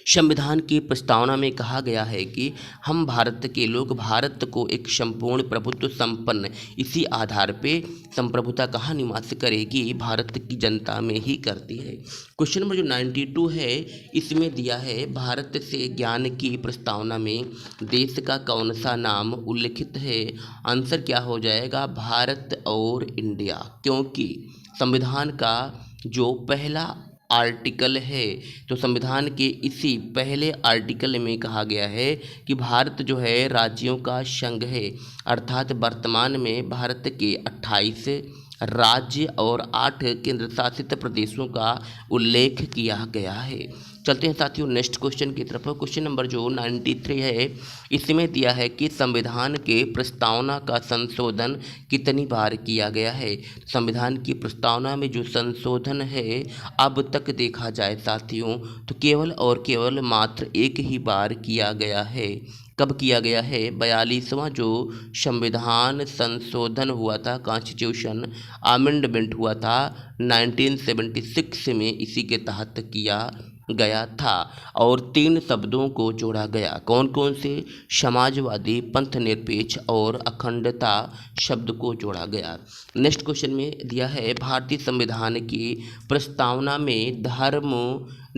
संविधान की प्रस्तावना में कहा गया है कि हम भारत के लोग भारत को एक संपूर्ण प्रभुत्व संपन्न, इसी आधार पे संप्रभुता कहाँ निवास करेगी? भारत की जनता में ही करती है। क्वेश्चन नंबर जो 92 है, इसमें दिया है भारत से ज्ञान की प्रस्तावना में देश का कौन सा नाम उल्लिखित है? आंसर क्या हो जाएगा? भारत और इंडिया। क्योंकि संविधान का जो पहला आर्टिकल है, तो संविधान के इसी पहले आर्टिकल में कहा गया है कि भारत जो है राज्यों का संघ है, अर्थात वर्तमान में भारत के 28 राज्य और 8 केंद्र शासित प्रदेशों का उल्लेख किया गया है। चलते हैं साथियों नेक्स्ट क्वेश्चन की तरफ। क्वेश्चन नंबर जो 93 है, इसमें दिया है कि संविधान के प्रस्तावना का संशोधन कितनी बार किया गया है? संविधान की प्रस्तावना में जो संशोधन है अब तक देखा जाए साथियों, तो केवल और केवल मात्र एक ही बार किया गया है। कब किया गया है? 42वां जो संविधान संशोधन हुआ था, कॉन्स्टिट्यूशन अमेंडमेंट हुआ था 1976 में, इसी के तहत किया गया था। और 3 शब्दों को जोड़ा गया। कौन कौन से? समाजवादी, पंथ निरपेक्ष और अखंडता शब्द को जोड़ा गया। नेक्स्ट क्वेश्चन में दिया है भारतीय संविधान की प्रस्तावना में धर्म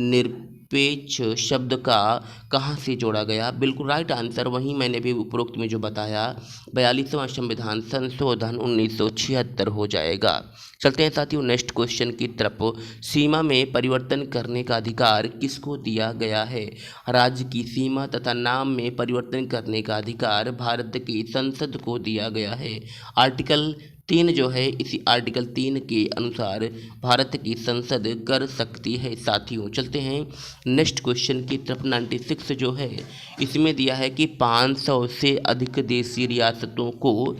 निरपेक्ष शब्द का कहाँ से जोड़ा गया? बिल्कुल राइट आंसर वहीं मैंने भी उपरोक्त में जो बताया 42वां संविधान संशोधन 1976 हो जाएगा। चलते हैं साथियों नेक्स्ट क्वेश्चन की तरफ। सीमा में परिवर्तन करने का अधिकार किसको दिया गया है? राज्य की सीमा तथा नाम में परिवर्तन करने का अधिकार भारत की संसद को दिया गया है। आर्टिकल 3 जो है, इसी आर्टिकल 3 के अनुसार भारत की संसद कर सकती है साथियों। चलते हैं नेक्स्ट क्वेश्चन की तरफ। 96 जो है, इसमें दिया है कि 500 से अधिक देशी रियासतों को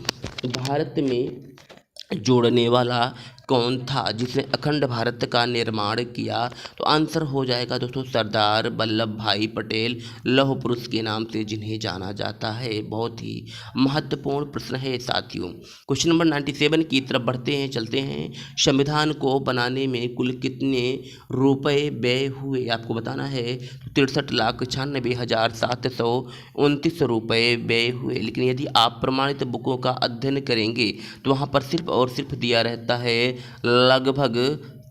भारत में जोड़ने वाला कौन था जिसने अखंड भारत का निर्माण किया? तो आंसर हो जाएगा दोस्तों सरदार वल्लभ भाई पटेल, लौह पुरुष के नाम से जिन्हें जाना जाता है। बहुत ही महत्वपूर्ण प्रश्न है साथियों। क्वेश्चन नंबर 97 की तरफ बढ़ते हैं, चलते हैं। संविधान को बनाने में कुल कितने रुपए व्यय हुए? आपको बताना है। 63,96,729 रुपये व्यय हुए। लेकिन यदि आप प्रमाणित बुकों का अध्ययन करेंगे तो वहाँ पर सिर्फ और सिर्फ दिया रहता है लगभग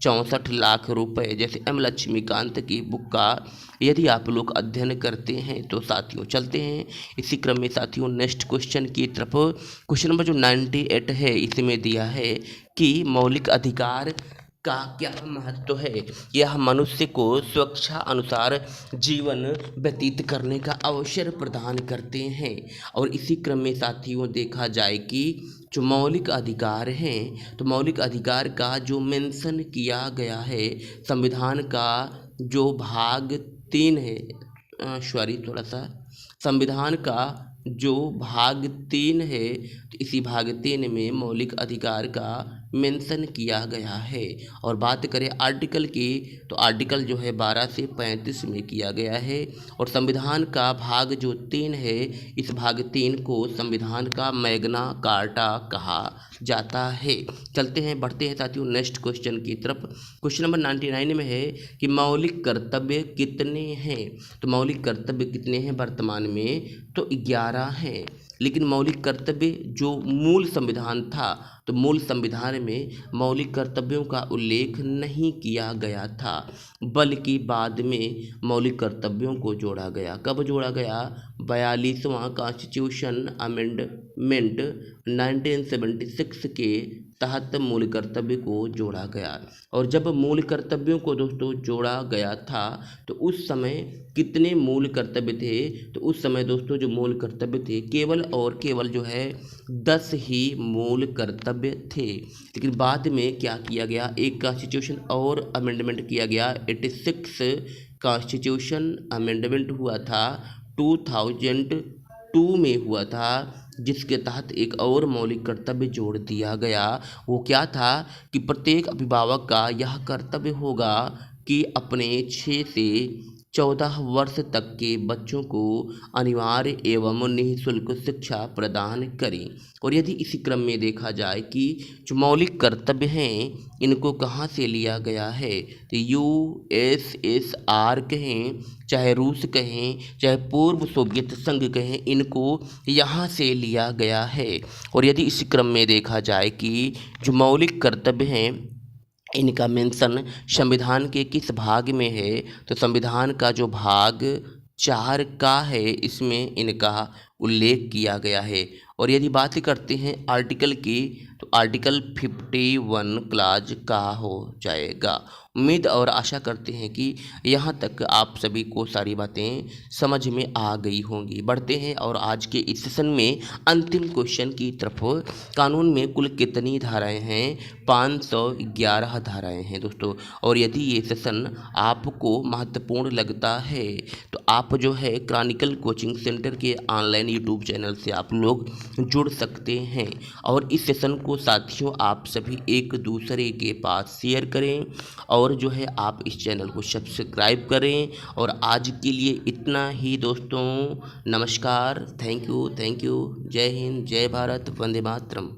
64 लाख रुपए। जैसे एम लक्ष्मीकांत की बुक का यदि आप लोग अध्ययन करते हैं तो साथियों चलते हैं इसी क्रम में साथियों नेक्स्ट क्वेश्चन की तरफ। क्वेश्चन नंबर जो 98 है इसमें दिया है कि मौलिक अधिकार का क्या महत्व है? यह मनुष्य को स्वेच्छा अनुसार जीवन व्यतीत करने का अवसर प्रदान करते हैं। और इसी क्रम में साथियों देखा जाए कि जो मौलिक अधिकार हैं तो मौलिक अधिकार का जो मेंशन किया गया है संविधान का जो भाग 3 है, संविधान का जो भाग 3 है तो इसी भाग 3 में मौलिक अधिकार का मेंशन किया गया है। और बात करें आर्टिकल की तो आर्टिकल जो है 12 से 35 में किया गया है। और संविधान का भाग जो 3 है इस भाग 3 को संविधान का मैग्ना कार्टा कहा जाता है। चलते हैं बढ़ते हैं साथियों नेक्स्ट क्वेश्चन की तरफ। क्वेश्चन नंबर 99 में है कि मौलिक कर्तव्य कितने हैं? तो मौलिक कर्तव्य कितने हैं वर्तमान में? तो 11 हैं। लेकिन मौलिक कर्तव्य जो मूल संविधान था तो मूल संविधान में मौलिक कर्तव्यों का उल्लेख नहीं किया गया था, बल्कि बाद में मौलिक कर्तव्यों को जोड़ा गया। कब जोड़ा गया? 42वां कॉन्स्टिट्यूशन अमेंडमेंट 1976 के तहत मूल कर्तव्य को जोड़ा गया। और जब मूल कर्तव्यों को दोस्तों जोड़ा गया था तो उस समय कितने मूल कर्तव्य थे? तो उस समय दोस्तों जो मूल कर्तव्य थे केवल और केवल जो है 10 ही मूल कर्तव्य थे। लेकिन बाद में क्या किया गया? एक कॉन्स्टिट्यूशन और अमेंडमेंट किया गया। 86 कॉन्स्टिट्यूशन अमेंडमेंट हुआ था 2002 में हुआ था, जिसके तहत एक और मौलिक कर्तव्य जोड़ दिया गया। वो क्या था कि प्रत्येक अभिभावक का यह कर्तव्य होगा कि अपने 6 से 14 वर्ष तक के बच्चों को अनिवार्य एवं निःशुल्क शिक्षा प्रदान करें। और यदि इसी क्रम में देखा जाए कि जो मौलिक कर्तव्य हैं इनको कहाँ से लिया गया है तो USSR कहें, चाहे रूस कहें, चाहे पूर्व सोवियत संघ कहें, इनको यहाँ से लिया गया है। और यदि इसी क्रम में देखा जाए कि जो मौलिक कर्तव्य हैं इनका मेंशन संविधान के किस भाग में है तो संविधान का जो भाग 4 का है इसमें इनका उल्लेख किया गया है। और यदि बात करते हैं आर्टिकल की तो आर्टिकल 51 क्लाज का हो जाएगा। उम्मीद और आशा करते हैं कि यहाँ तक आप सभी को सारी बातें समझ में आ गई होंगी। बढ़ते हैं और आज के इस सेशन में अंतिम क्वेश्चन की तरफ। कानून में कुल कितनी धाराएं हैं? 511 धाराएं हैं दोस्तों। और यदि ये सेशन आपको महत्वपूर्ण लगता है तो आप जो है क्रॉनिकल कोचिंग सेंटर के ऑनलाइन यूट्यूब चैनल से आप लोग जुड़ सकते हैं। और इस सेशन को साथियों आप सभी एक दूसरे के पास शेयर करें और जो है आप इस चैनल को सब्सक्राइब करें। और आज के लिए इतना ही दोस्तों। नमस्कार, थैंक यू, जय हिंद, जय भारत, वंदे मातरम।